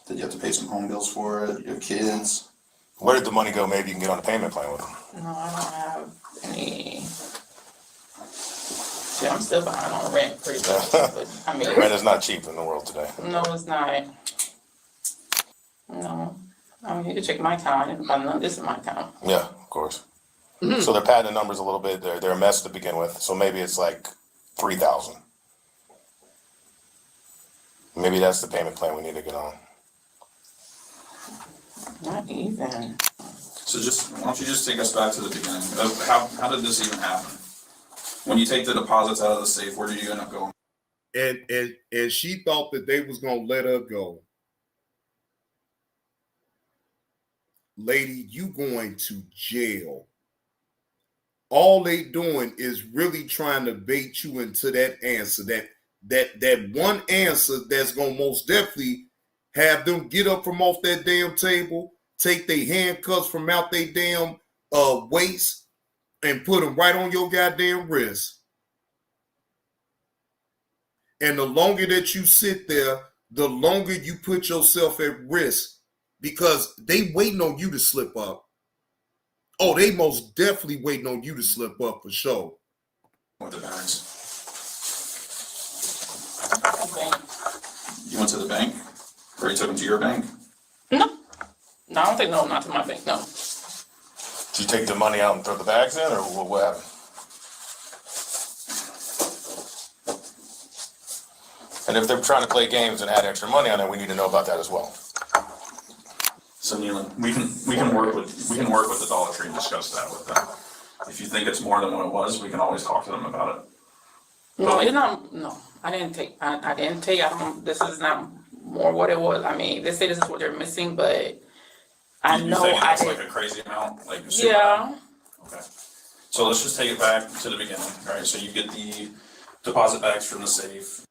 Did you have to pay some home bills for it? Your kids? Where did the money go? Maybe you can get on a payment plan with them. No, I don't have any. See, I'm still behind on rent pretty much. But, I mean, rent is not cheap in the world today. No, it's not. No. I mean, you can check my account. I know this is my account. Yeah, of course. Mm-hmm. So they're padding the numbers a little bit. They're a mess to begin with. So maybe it's like 3,000. Maybe that's the payment plan we need to get on. Not even. So why don't you just take us back to the beginning of how did this even happen? When you take the deposits out of the safe, where did you end up going? And she thought that they was gonna let her go. Lady, you going to jail. All they doing is really trying to bait you into that answer, that one answer that's gonna most definitely have them get up from off that damn table, take their handcuffs from out their damn waist, and put them right on your goddamn wrist. And the longer that you sit there, the longer you put yourself at risk, because they waiting on you to slip up. Oh, they most definitely waiting on you to slip up for sure. With the bags. You went to the bank? Or you took them to your bank? No, I don't think, no, not to my bank, no. Did you take the money out and throw the bags in, or what happened? And if they're trying to play games and add extra money on it, we need to know about that as well. So Neelan, we can work with the Dollar Tree and discuss that with them. If you think it's more than what it was, we can always talk to them about it. No, it's not, no, I didn't take, this is not more what it was. I mean, they say this is what they're missing, but I You know think I it's didn't. like a crazy amount? Like super Yeah. high? Okay. So let's just take it back to the beginning, right? So you get the deposit bags from the safe.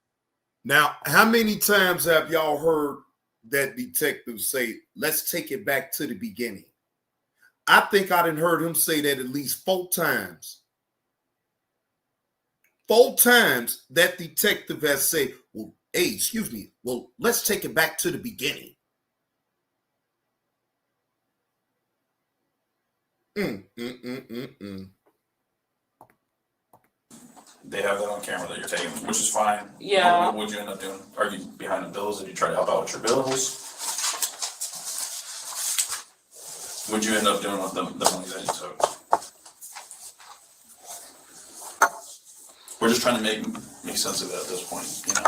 Now, how many times have y'all heard that detective say, let's take it back to the beginning? I think I done heard him say that at least 4 times. 4 times that detective has said, well, hey, excuse me, well, let's take it back to the beginning. They have that on camera that you're taking, which is fine. Yeah. What would you end up doing? Are you behind the bills? Did you try to help out with your bills? What'd you end up doing with the money that you took? We're just trying to make sense of it at this point, you know?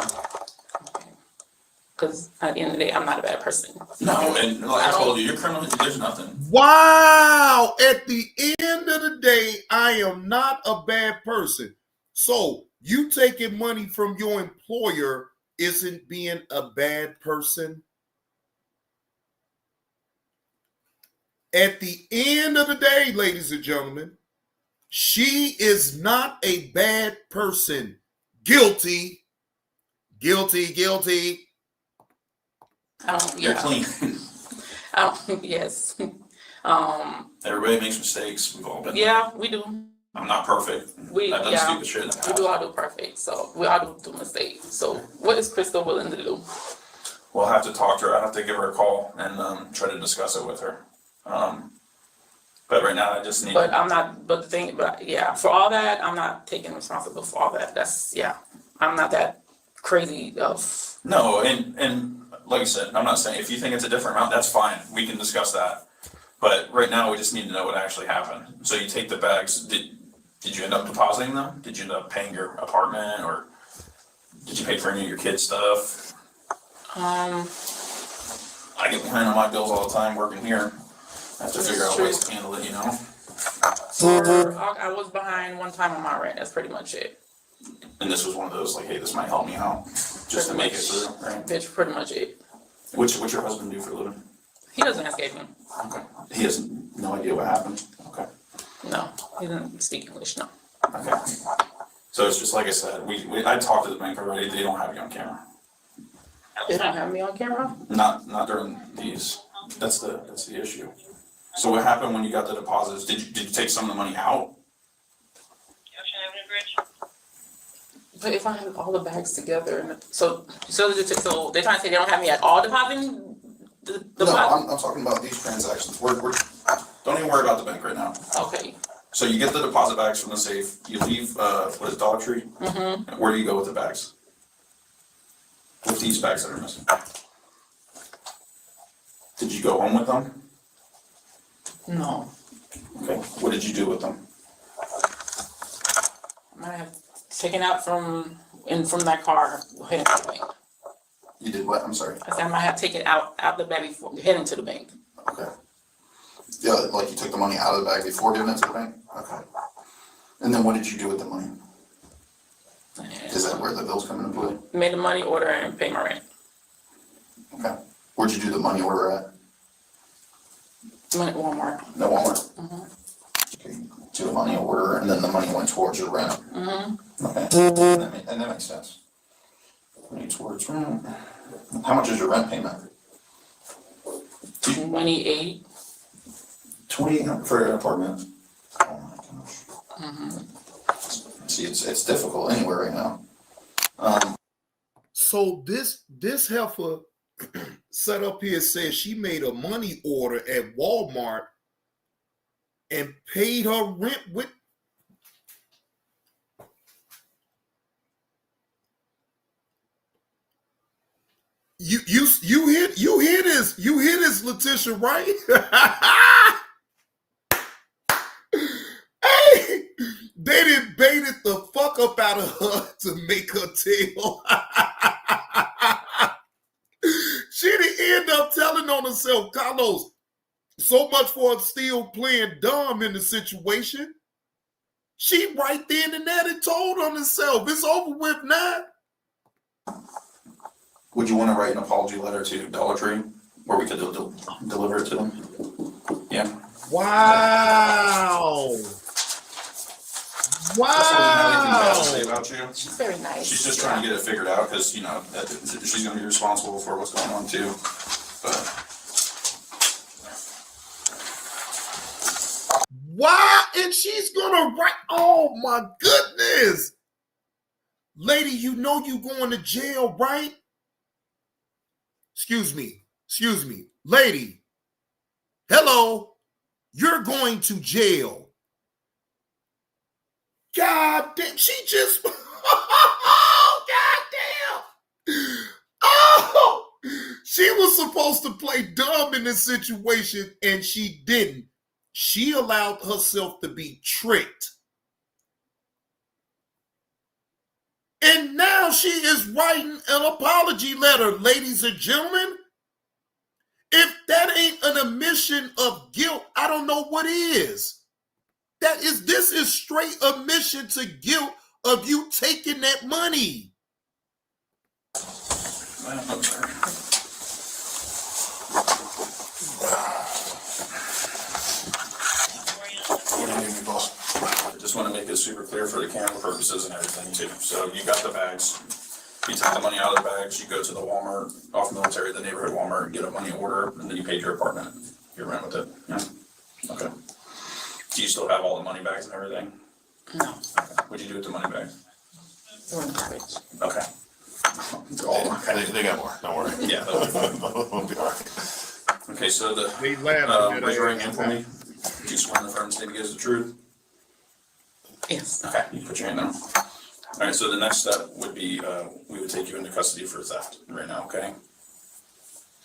Because at the end of the day, I'm not a bad person. No, and like I told you, you're criminal, there's nothing. Wow! At the end of the day, I am not a bad person. So you taking money from your employer isn't being a bad person? At the end of the day, ladies and gentlemen, she is not a bad person. Guilty. Guilty, guilty. You're clean. Yes. Everybody makes mistakes. We've all been Yeah, we do. I'm not perfect. I've done stupid shit in the past. We do all do perfect, so we all do mistakes. So what is Crystal willing to do? We'll have to talk to her. I have to give her a call and try to discuss it with her. But right now I just need. But I'm not. But the thing, for all that, I'm not taking responsibility for all that. I'm not that crazy of. No, and like I said, I'm not saying if you think it's a different amount, that's fine. We can discuss that. But right now we just need to know what actually happened. So you take the bags. Did you end up depositing them? Did you end up paying your apartment, or did you pay for any of your kids' stuff? I get behind on my bills all the time working here. I have to figure out ways to handle it, you know? I was behind one time on my rent. That's pretty much it. And this was one of those, like, hey, this might help me out, just to make it through, right? That's pretty much it. What's your husband do for a living? He doesn't escape me. Okay. He has no idea what happened? Okay. No, he doesn't speak English, no. Okay. So it's just like I said, I talked to the bank already, they don't have you on camera. They don't have me on camera? Not during these, that's the issue. So what happened when you got the deposits? Did you take some of the money out? But if I have all the bags together, so they're trying to say they don't have me at all depositing the No, I'm talking about these transactions. We're don't even worry about the bank right now. Okay. So you get the deposit bags from the safe. You leave, what is it, Dollar Tree? Mm-hmm. Where do you go with the bags? With these bags that are missing? Did you go home with them? No. Okay. What did you do with them? I might have taken out from that car heading to the bank. You did what? I'm sorry. I said I might have taken out the bag before heading to the bank. Okay. Yeah, like you took the money out of the bag before giving it to the bank? Okay. And then what did you do with the money? Is that where the bills come into play? Made the money order and pay my rent. Okay. Where'd you do the money order at? Money at Walmart. No, Walmart? Mm-hmm. Okay. To the money order, and then the money went towards your rent? Mm-hmm. Okay. And that makes sense. Money towards rent. How much is your rent payment? 28. 28 for an apartment? Oh my gosh. See, it's difficult anywhere right now. So this heifer set up here says she made a money order at Walmart and paid her rent with. You hear this, Letitia, right? Hey, they done baited the fuck up out of her to make her tell. She didn't end up telling on herself, Carlos. So much for her still playing dumb in the situation. She right then and there and told on herself. It's over with now. Would you want to write an apology letter to Dollar Tree where we could deliver it to them? Yeah. Wow. Wow. About you. She's very nice. She's just trying to get it figured out because, you know, that she's going to be responsible for what's going on too. But wow. And she's going to write. Oh, my goodness. Lady, you know you going to jail, right? Excuse me. Lady. Hello. You're going to jail. God damn, she just, oh, God damn. Oh, she was supposed to play dumb in this situation and she didn't. She allowed herself to be tricked. And now she is writing an apology letter, ladies and gentlemen. If that ain't an admission of guilt, I don't know what is. This is straight admission to guilt of you taking that money. I'm sorry. What do you need, boss? I just want to make it super clear for the camera purposes and everything too. So you got the bags. You take the money out of the bags, you go to the Walmart, off Military, the neighborhood Walmart, and get a money order, and then you paid your apartment. You ran with it. Yeah. Okay. Do you still have all the money bags and everything? No. Okay. What'd you do with the money bags? They're in the garbage. Okay. They got more. Don't worry. Yeah. We'll be all right. Okay, so raise your right hand for me. Do you swear in the firm statement against the truth? Yes. Okay, you put your hand down. All right, so the next step would be, we would take you into custody for theft right now, okay?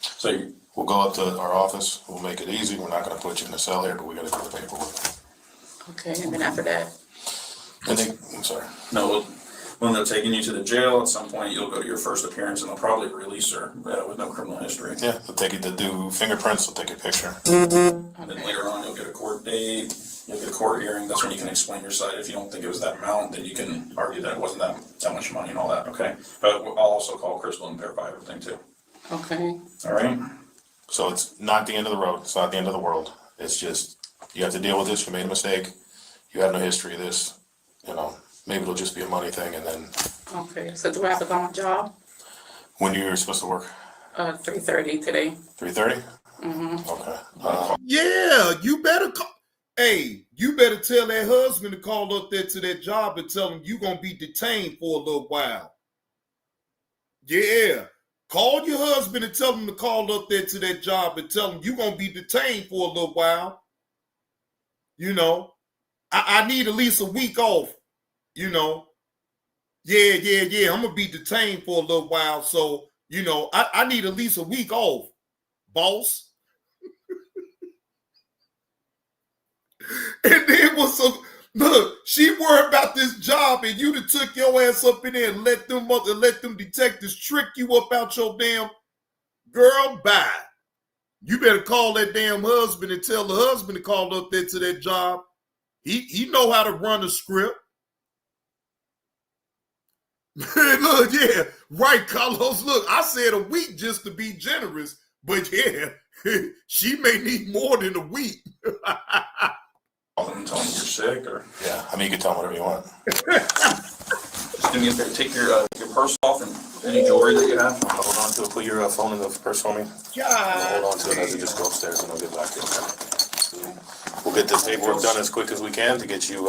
So we'll go up to our office. We'll make it easy. We're not going to put you in the cell here, but we got to do the paperwork. Okay, and then after that? I'm sorry. No, when they're taking you to the jail, at some point you'll go to your first appearance and they'll probably release her with no criminal history. Yeah, they'll take you to do fingerprints. They'll take your picture. And then later on, you'll get a court date. You'll get a court hearing. That's when you can explain your side. If you don't think it was that amount, then you can argue that it wasn't that much money and all that, okay? But I'll also call Crystal and verify everything too. Okay. All right? So it's not the end of the road. It's not the end of the world. It's just, you have to deal with this. You made a mistake. You have no history of this. You know, maybe it'll just be a money thing and then. Okay, so do I have to go on job? When you're supposed to work? 3:30 today. 3:30? Mm-hmm. Okay. Yeah, you better call. Hey, you better tell that husband to call up there to that job and tell him you're going to be detained for a little while. Yeah. Call your husband and tell him to call up there to that job and tell him you're going to be detained for a little while. You know, I need at least a week off, you know. Yeah. I'm going to be detained for a little while. So, you know, I need at least a week off, boss. And then look, she worried about this job and you done took your ass up in there and let them detectives trick you up out your damn girl, bye. You better call that damn husband and tell the husband to call up there to that job. He know how to run a script. Look, yeah, right, Carlos. Look, I said a week just to be generous, but yeah, she may need more than a week. Call them and tell them you're sick, or yeah, I mean you can tell them whatever you want. Do me a favor, take your purse off and any jewelry that you have. Hold on to it. Put your phone in the purse for me. Hold on to it as we just go upstairs and I'll get back to you. We'll get this paperwork done as quick as we can to get you.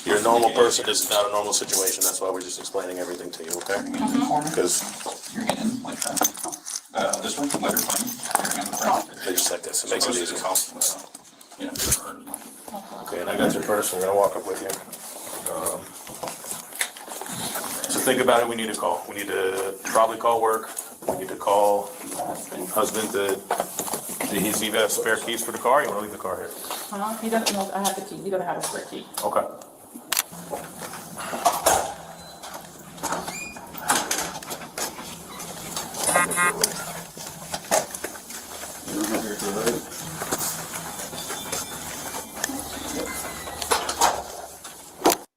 You're a normal person. This is not a normal situation. That's why we're just explaining everything to you, okay? Because You're in like that. This one, let her find. just like this. It makes it easy. Yeah. Okay, and I got your purse. We're gonna walk up with you. So think about it. We need to call. We need to probably call work. We need to call husband. Does he even have spare keys for the car? You want to leave the car here? He doesn't know I have the key. He doesn't have a spare key. Okay.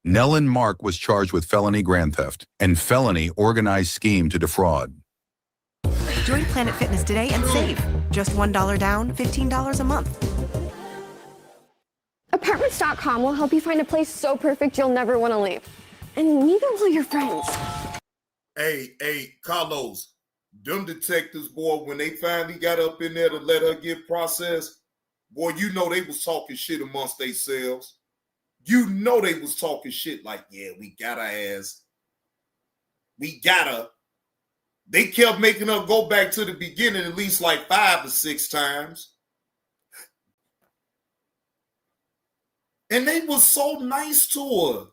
Nellen Mark was charged with felony grand theft and felony organized scheme to defraud. Join Planet Fitness today and save. Just $1 down, $15 a month. Apartments.com will help you find a place so perfect you'll never want to leave. And neither will your friends. Hey, Carlos, them detectives, boy, when they finally got up in there to let her get processed, boy, you know they was talking shit amongst themselves. You know they was talking shit like, yeah, we got her ass. We got her. They kept making her go back to the beginning at least like 5 or 6 times. And they was so nice to her.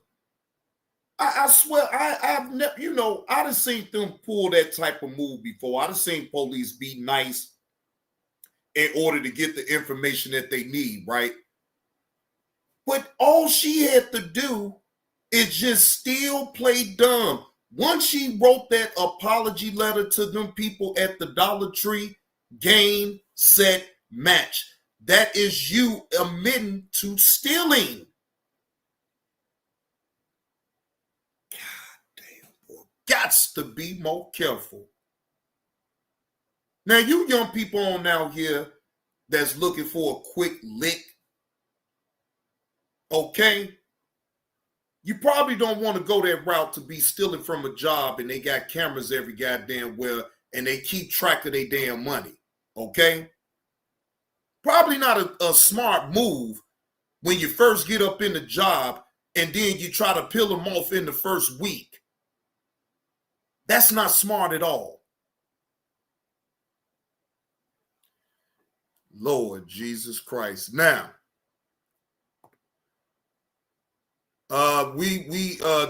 I swear, I've never, I done seen them pull that type of move before. I done seen police be nice in order to get the information that they need, right? But all she had to do is just still play dumb. Once she wrote that apology letter to them people at the Dollar Tree, game, set, match. That is you admitting to stealing. God damn, boy. Gots to be more careful. Now, you young people on out here that's looking for a quick lick, okay? You probably don't want to go that route to be stealing from a job and they got cameras every goddamn where and they keep track of their damn money, okay? Probably not a smart move when you first get up in the job and then you try to peel them off in the first week. That's not smart at all. Lord Jesus Christ. Now,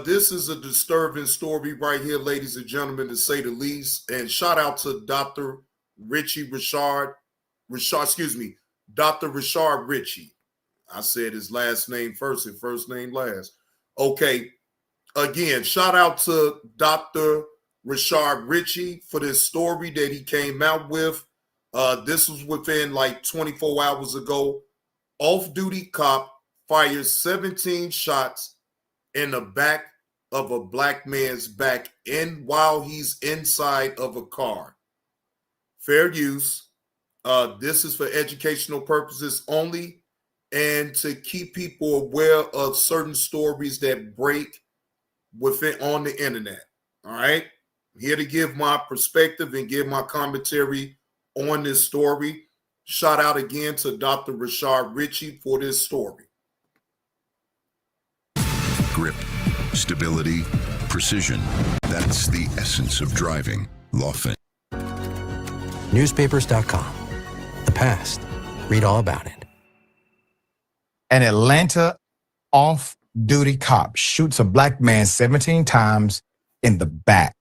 this is a disturbing story right here, ladies and gentlemen, to say the least. And shout out to Dr. Dr. Rashard Ritchie. I said his last name first and first name last. Okay. Again, shout out to Dr. Rashard Ritchie for this story that he came out with. This was within like 24 hours ago. Off-duty cop fires 17 shots in the back of a black man's back while he's inside of a car. Fair use. This is for educational purposes only and to keep people aware of certain stories that break on the internet. All right. I'm here to give my perspective and give my commentary on this story. Shout out again to Dr. Rashard Ritchie for this story. Grip, stability, precision. That's the essence of driving. Lawfin. Newspapers.com. The past. Read all about it. An Atlanta off-duty cop shoots a black man 17 times in the back.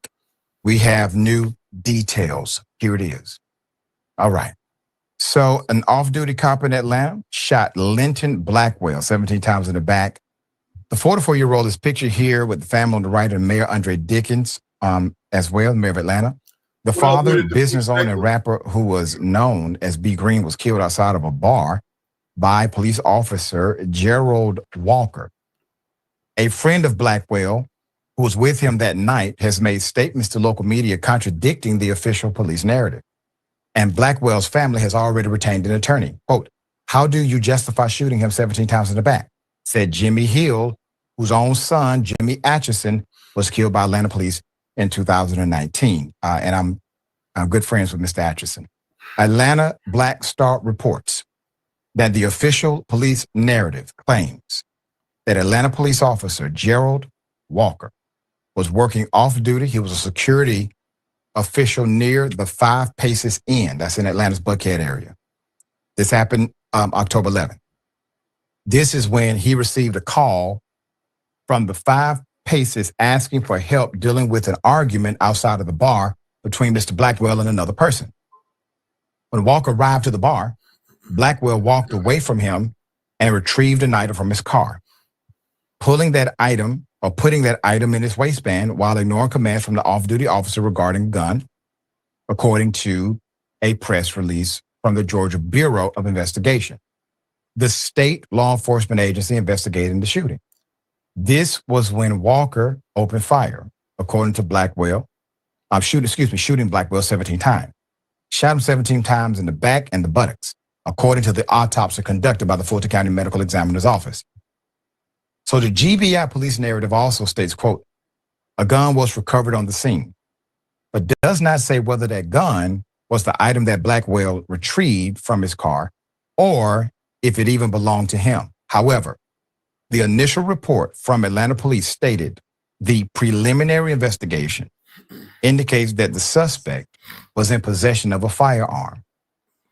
We have new details. Here it is. All right. So an off-duty cop in Atlanta shot Linton Blackwell 17 times in the back. The 44-year-old is pictured here with the family on the right and Mayor Andre Dickens as well, Mayor of Atlanta. The father, business owner and rapper who was known as B. Green was killed outside of a bar by police officer Gerald Walker. A friend of Blackwell, who was with him that night, has made statements to local media contradicting the official police narrative. And Blackwell's family has already retained an attorney. Quote, "How do you justify shooting him 17 times in the back?" said Jimmy Hill, whose own son, Jimmy Atchison, was killed by Atlanta police in 2019. And I'm good friends with Mr. Atchison. Atlanta Black Star reports that the official police narrative claims that Atlanta police officer Gerald Walker was working off duty. He was a security official near the 5 Paces Inn. That's in Atlanta's Buckhead area. This happened October 11th. This is when he received a call from the 5 Paces asking for help dealing with an argument outside of the bar between Mr. Blackwell and another person. When Walker arrived to the bar, Blackwell walked away from him and retrieved an item from his car, putting that item in his waistband while ignoring commands from the off-duty officer regarding gun, according to a press release from the Georgia Bureau of Investigation, the state law enforcement agency investigating the shooting. This was when Walker opened fire, according to Blackwell, shooting Blackwell 17 times. Shot him 17 times in the back and the buttocks, according to the autopsy conducted by the Fulton County Medical Examiner's Office. So the GBI police narrative also states, quote, a gun was recovered on the scene, but does not say whether that gun was the item that Blackwell retrieved from his car or if it even belonged to him. However, the initial report from Atlanta police stated the preliminary investigation indicates that the suspect was in possession of a firearm,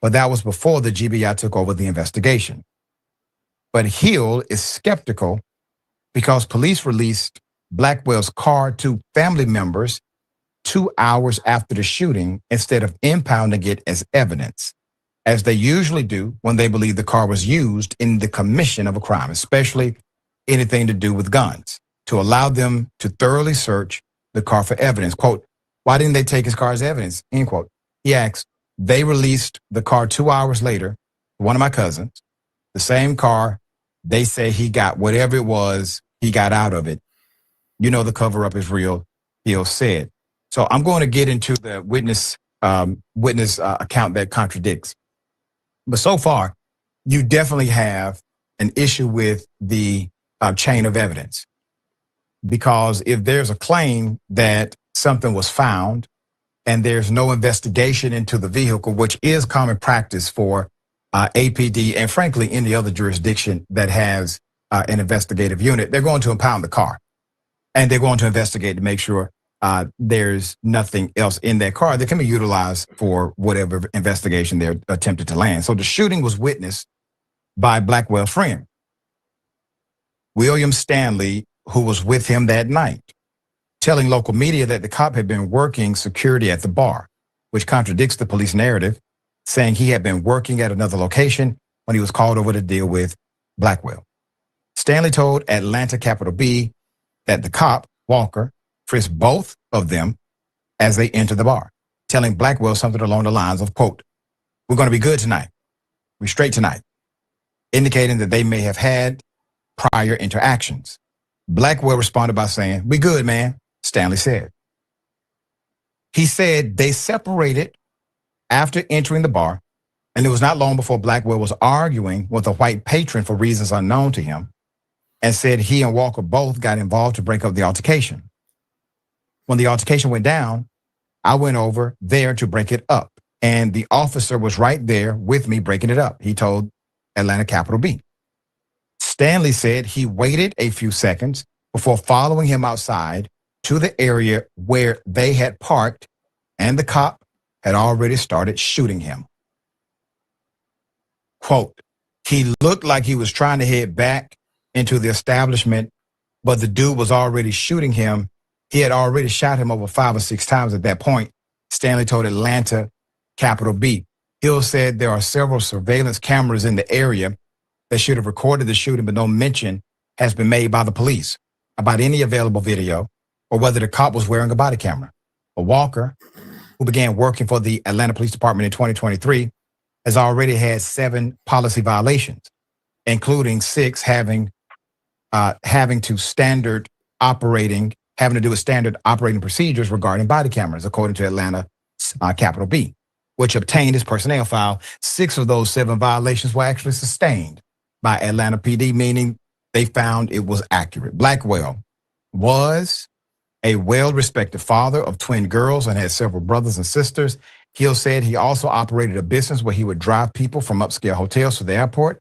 but that was before the GBI took over the investigation. But Hill is skeptical because police released Blackwell's car to family members 2 hours after the shooting instead of impounding it as evidence, as they usually do when they believe the car was used in the commission of a crime, especially anything to do with guns, to allow them to thoroughly search the car for evidence. Quote, why didn't they take his car as evidence? End quote. He asks, they released the car 2 hours later, one of my cousins, the same car. They say he got whatever it was he got out of it. You know, the cover up is real, Hill said. So I'm going to get into the witness account that contradicts. But so far, you definitely have an issue with the chain of evidence. Because if there's a claim that something was found and there's no investigation into the vehicle, which is common practice for APD and frankly any other jurisdiction that has an investigative unit, they're going to impound the car and they're going to investigate to make sure there's nothing else in that car that can be utilized for whatever investigation they're attempted to land. So the shooting was witnessed by Blackwell's friend, William Stanley, who was with him that night, telling local media that the cop had been working security at the bar, which contradicts the police narrative, saying he had been working at another location when he was called over to deal with Blackwell. Stanley told Atlanta Capital B that the cop, Walker, frisked both of them as they entered the bar, telling Blackwell something along the lines of, quote, we're going to be good tonight. We're straight tonight, indicating that they may have had prior interactions. Blackwell responded by saying, we good, man, Stanley said. He said they separated after entering the bar, and it was not long before Blackwell was arguing with a white patron for reasons unknown to him, and said he and Walker both got involved to break up the altercation. When the altercation went down, I went over there to break it up, and the officer was right there with me breaking it up, he told Atlanta Capital B. Stanley said he waited a few seconds before following him outside to the area where they had parked, and the cop had already started shooting him. Quote, he looked like he was trying to head back into the establishment, but the dude was already shooting him. He had already shot him over 5 or 6 times at that point, Stanley told Atlanta Capital B. Hill said there are several surveillance cameras in the area that should have recorded the shooting, but no mention has been made by the police about any available video or whether the cop was wearing a body camera. But Walker, who began working for the Atlanta Police Department in 2023, has already had 7 policy violations, including 6 having to do with standard operating procedures regarding body cameras, according to Atlanta Capital B, which obtained his personnel file. 6 of those 7 violations were actually sustained by Atlanta PD, meaning they found it was accurate. Blackwell was a well-respected father of twin girls and had several brothers and sisters. Hill said he also operated a business where he would drive people from upscale hotels to the airport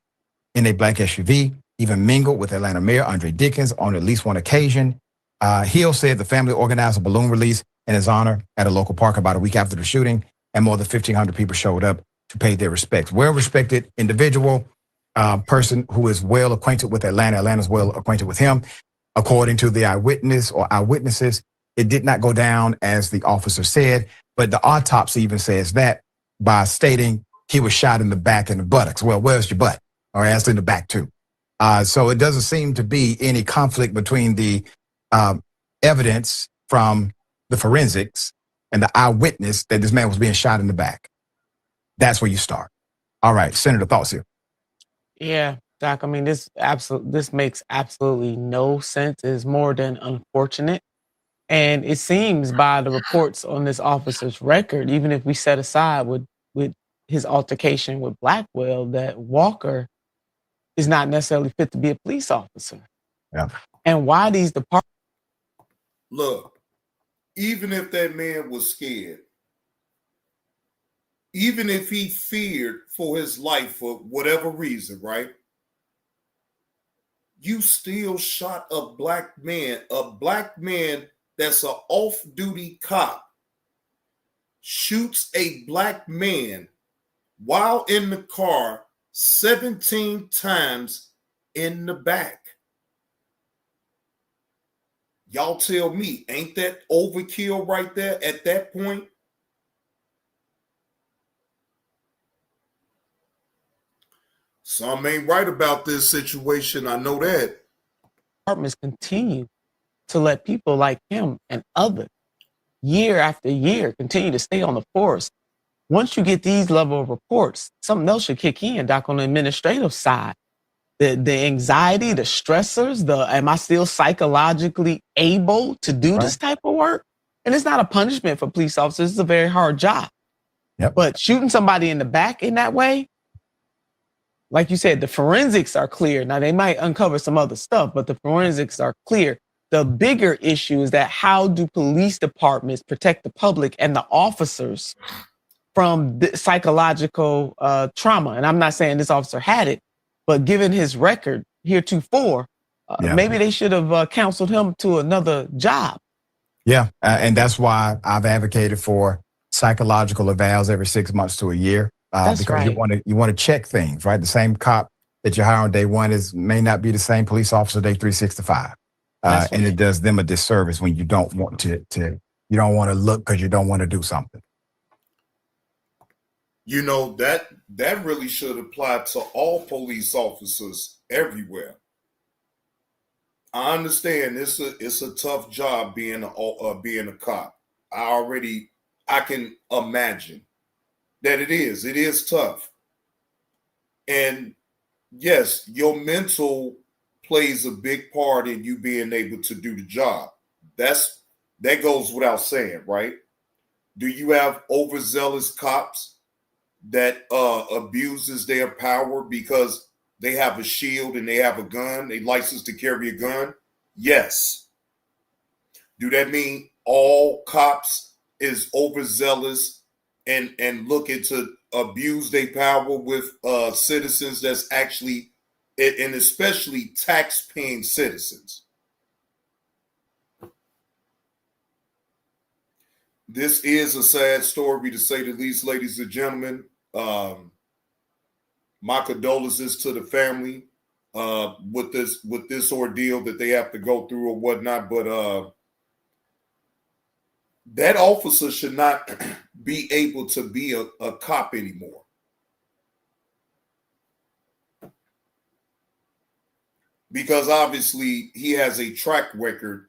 in a black SUV, even mingled with Atlanta Mayor Andre Dickens on at least one occasion. Hill said the family organized a balloon release in his honor at a local park about a week after the shooting, and more than 1,500 people showed up to pay their respects. Well-respected individual, person who is well acquainted with Atlanta. Atlanta's well acquainted with him. According to the eyewitness or eyewitnesses, it did not go down as the officer said, but the autopsy even says that by stating he was shot in the back and the buttocks. Well, where's your butt? Or asked in the back too. So it doesn't seem to be any conflict between the evidence from the forensics and the eyewitness that this man was being shot in the back. That's where you start. All right, Senator, thoughts here. Yeah, Doc, I mean, this makes absolutely no sense. It's more than unfortunate. And it seems by the reports on this officer's record, even if we set aside with his altercation with Blackwell, that Walker is not necessarily fit to be a police officer. Yeah. And why these departments? Look, even if that man was scared, even if he feared for his life for whatever reason, right? You still shot a black man that's an off-duty cop, shoots a black man while in the car 17 times in the back. Y'all tell me, ain't that overkill right there at that point? Some ain't right about this situation. I know that. Departments continue to let people like him and others, year after year, continue to stay on the force. Once you get these level of reports, something else should kick in, Doc, on the administrative side. The anxiety, the stressors, am I still psychologically able to do this type of work? And it's not a punishment for police officers. It's a very hard job. Yep. But shooting somebody in the back in that way, like you said, the forensics are clear. Now, they might uncover some other stuff, but the forensics are clear. The bigger issue is that how do police departments protect the public and the officers from the psychological trauma? And I'm not saying this officer had it, but given his record heretofore, maybe they should have counseled him to another job. Yeah, and that's why I've advocated for psychological evals every 6 months to a year. That's because right. you want to check things, right? The same cop that you hire on day one may not be the same police officer day 365. And it does them a disservice when you don't want to you don't want to look because you don't want to do something. You know, that really should apply to all police officers everywhere. I understand it's a tough job being a cop. I can imagine that it is tough. And yes, your mental plays a big part in you being able to do the job. That goes without saying, right? Do you have overzealous cops that abuses their power because they have a shield and they have a gun, they license to carry a gun? Yes. Do that mean all cops is overzealous and looking to abuse their power with citizens that's actually, and especially tax-paying citizens? This is a sad story, to say the least, ladies and gentlemen. My condolences to the family with this ordeal that they have to go through or whatnot. But that officer should not be able to be a cop anymore. Because obviously he has a track record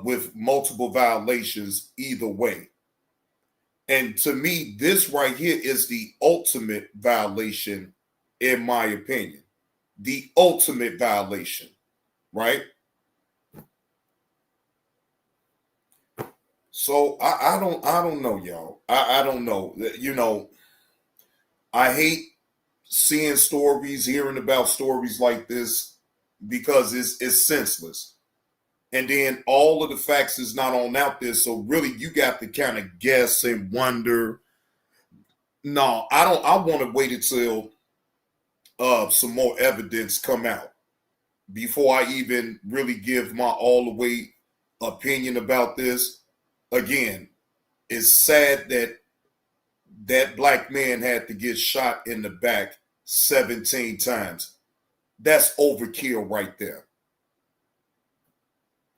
with multiple violations either way. And to me, this right here is the ultimate violation, in my opinion. The ultimate violation, right? So I don't know, y'all. I don't know. You know, I hate seeing stories, hearing about stories like this. because it's senseless. And then all of the facts is not on out there. So really you got to kind of guess and wonder. No, I don't. I want to wait until some more evidence come out before I even really give my all the way opinion about this. Again, it's sad that that black man had to get shot in the back 17 times. That's overkill right there.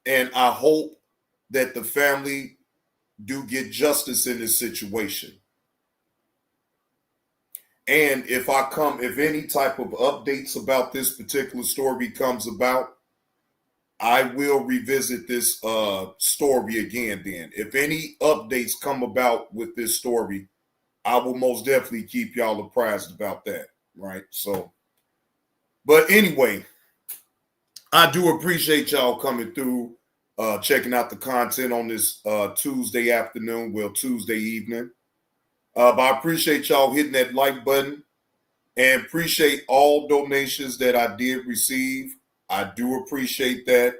And I hope that the family do get justice in this situation. And if any type of updates about this particular story comes about, I will revisit this story again then. If any updates come about with this story, I will most definitely keep y'all apprised about that, right? So, but anyway, I do appreciate y'all coming through, checking out the content on this Tuesday afternoon, well, Tuesday evening. But I appreciate y'all hitting that like button and appreciate all donations that I did receive. I do appreciate that.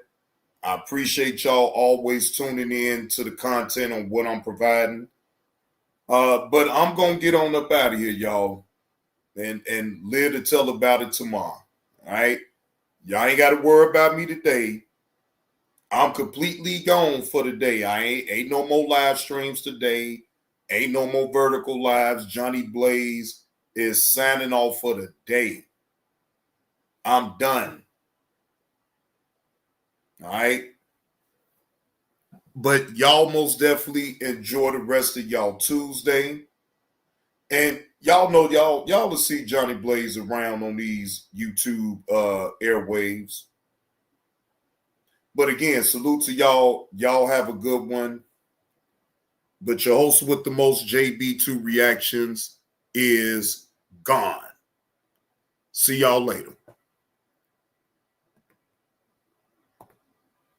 I appreciate y'all always tuning in to the content on what I'm providing. But I'm going to get on up out of here, y'all, and live to tell about it tomorrow. All right? Y'all ain't got to worry about me today. I'm completely gone for the day. I ain't no more live streams today. Ain't no more vertical lives. Johnny Blaze is signing off for the day. I'm done. All right. But y'all most definitely enjoy the rest of y'all Tuesday. And y'all know y'all will see Johnny Blaze around on these YouTube airwaves. But again, salute to y'all. Y'all have a good one. But your host with the most JB2 reactions is gone. See y'all later.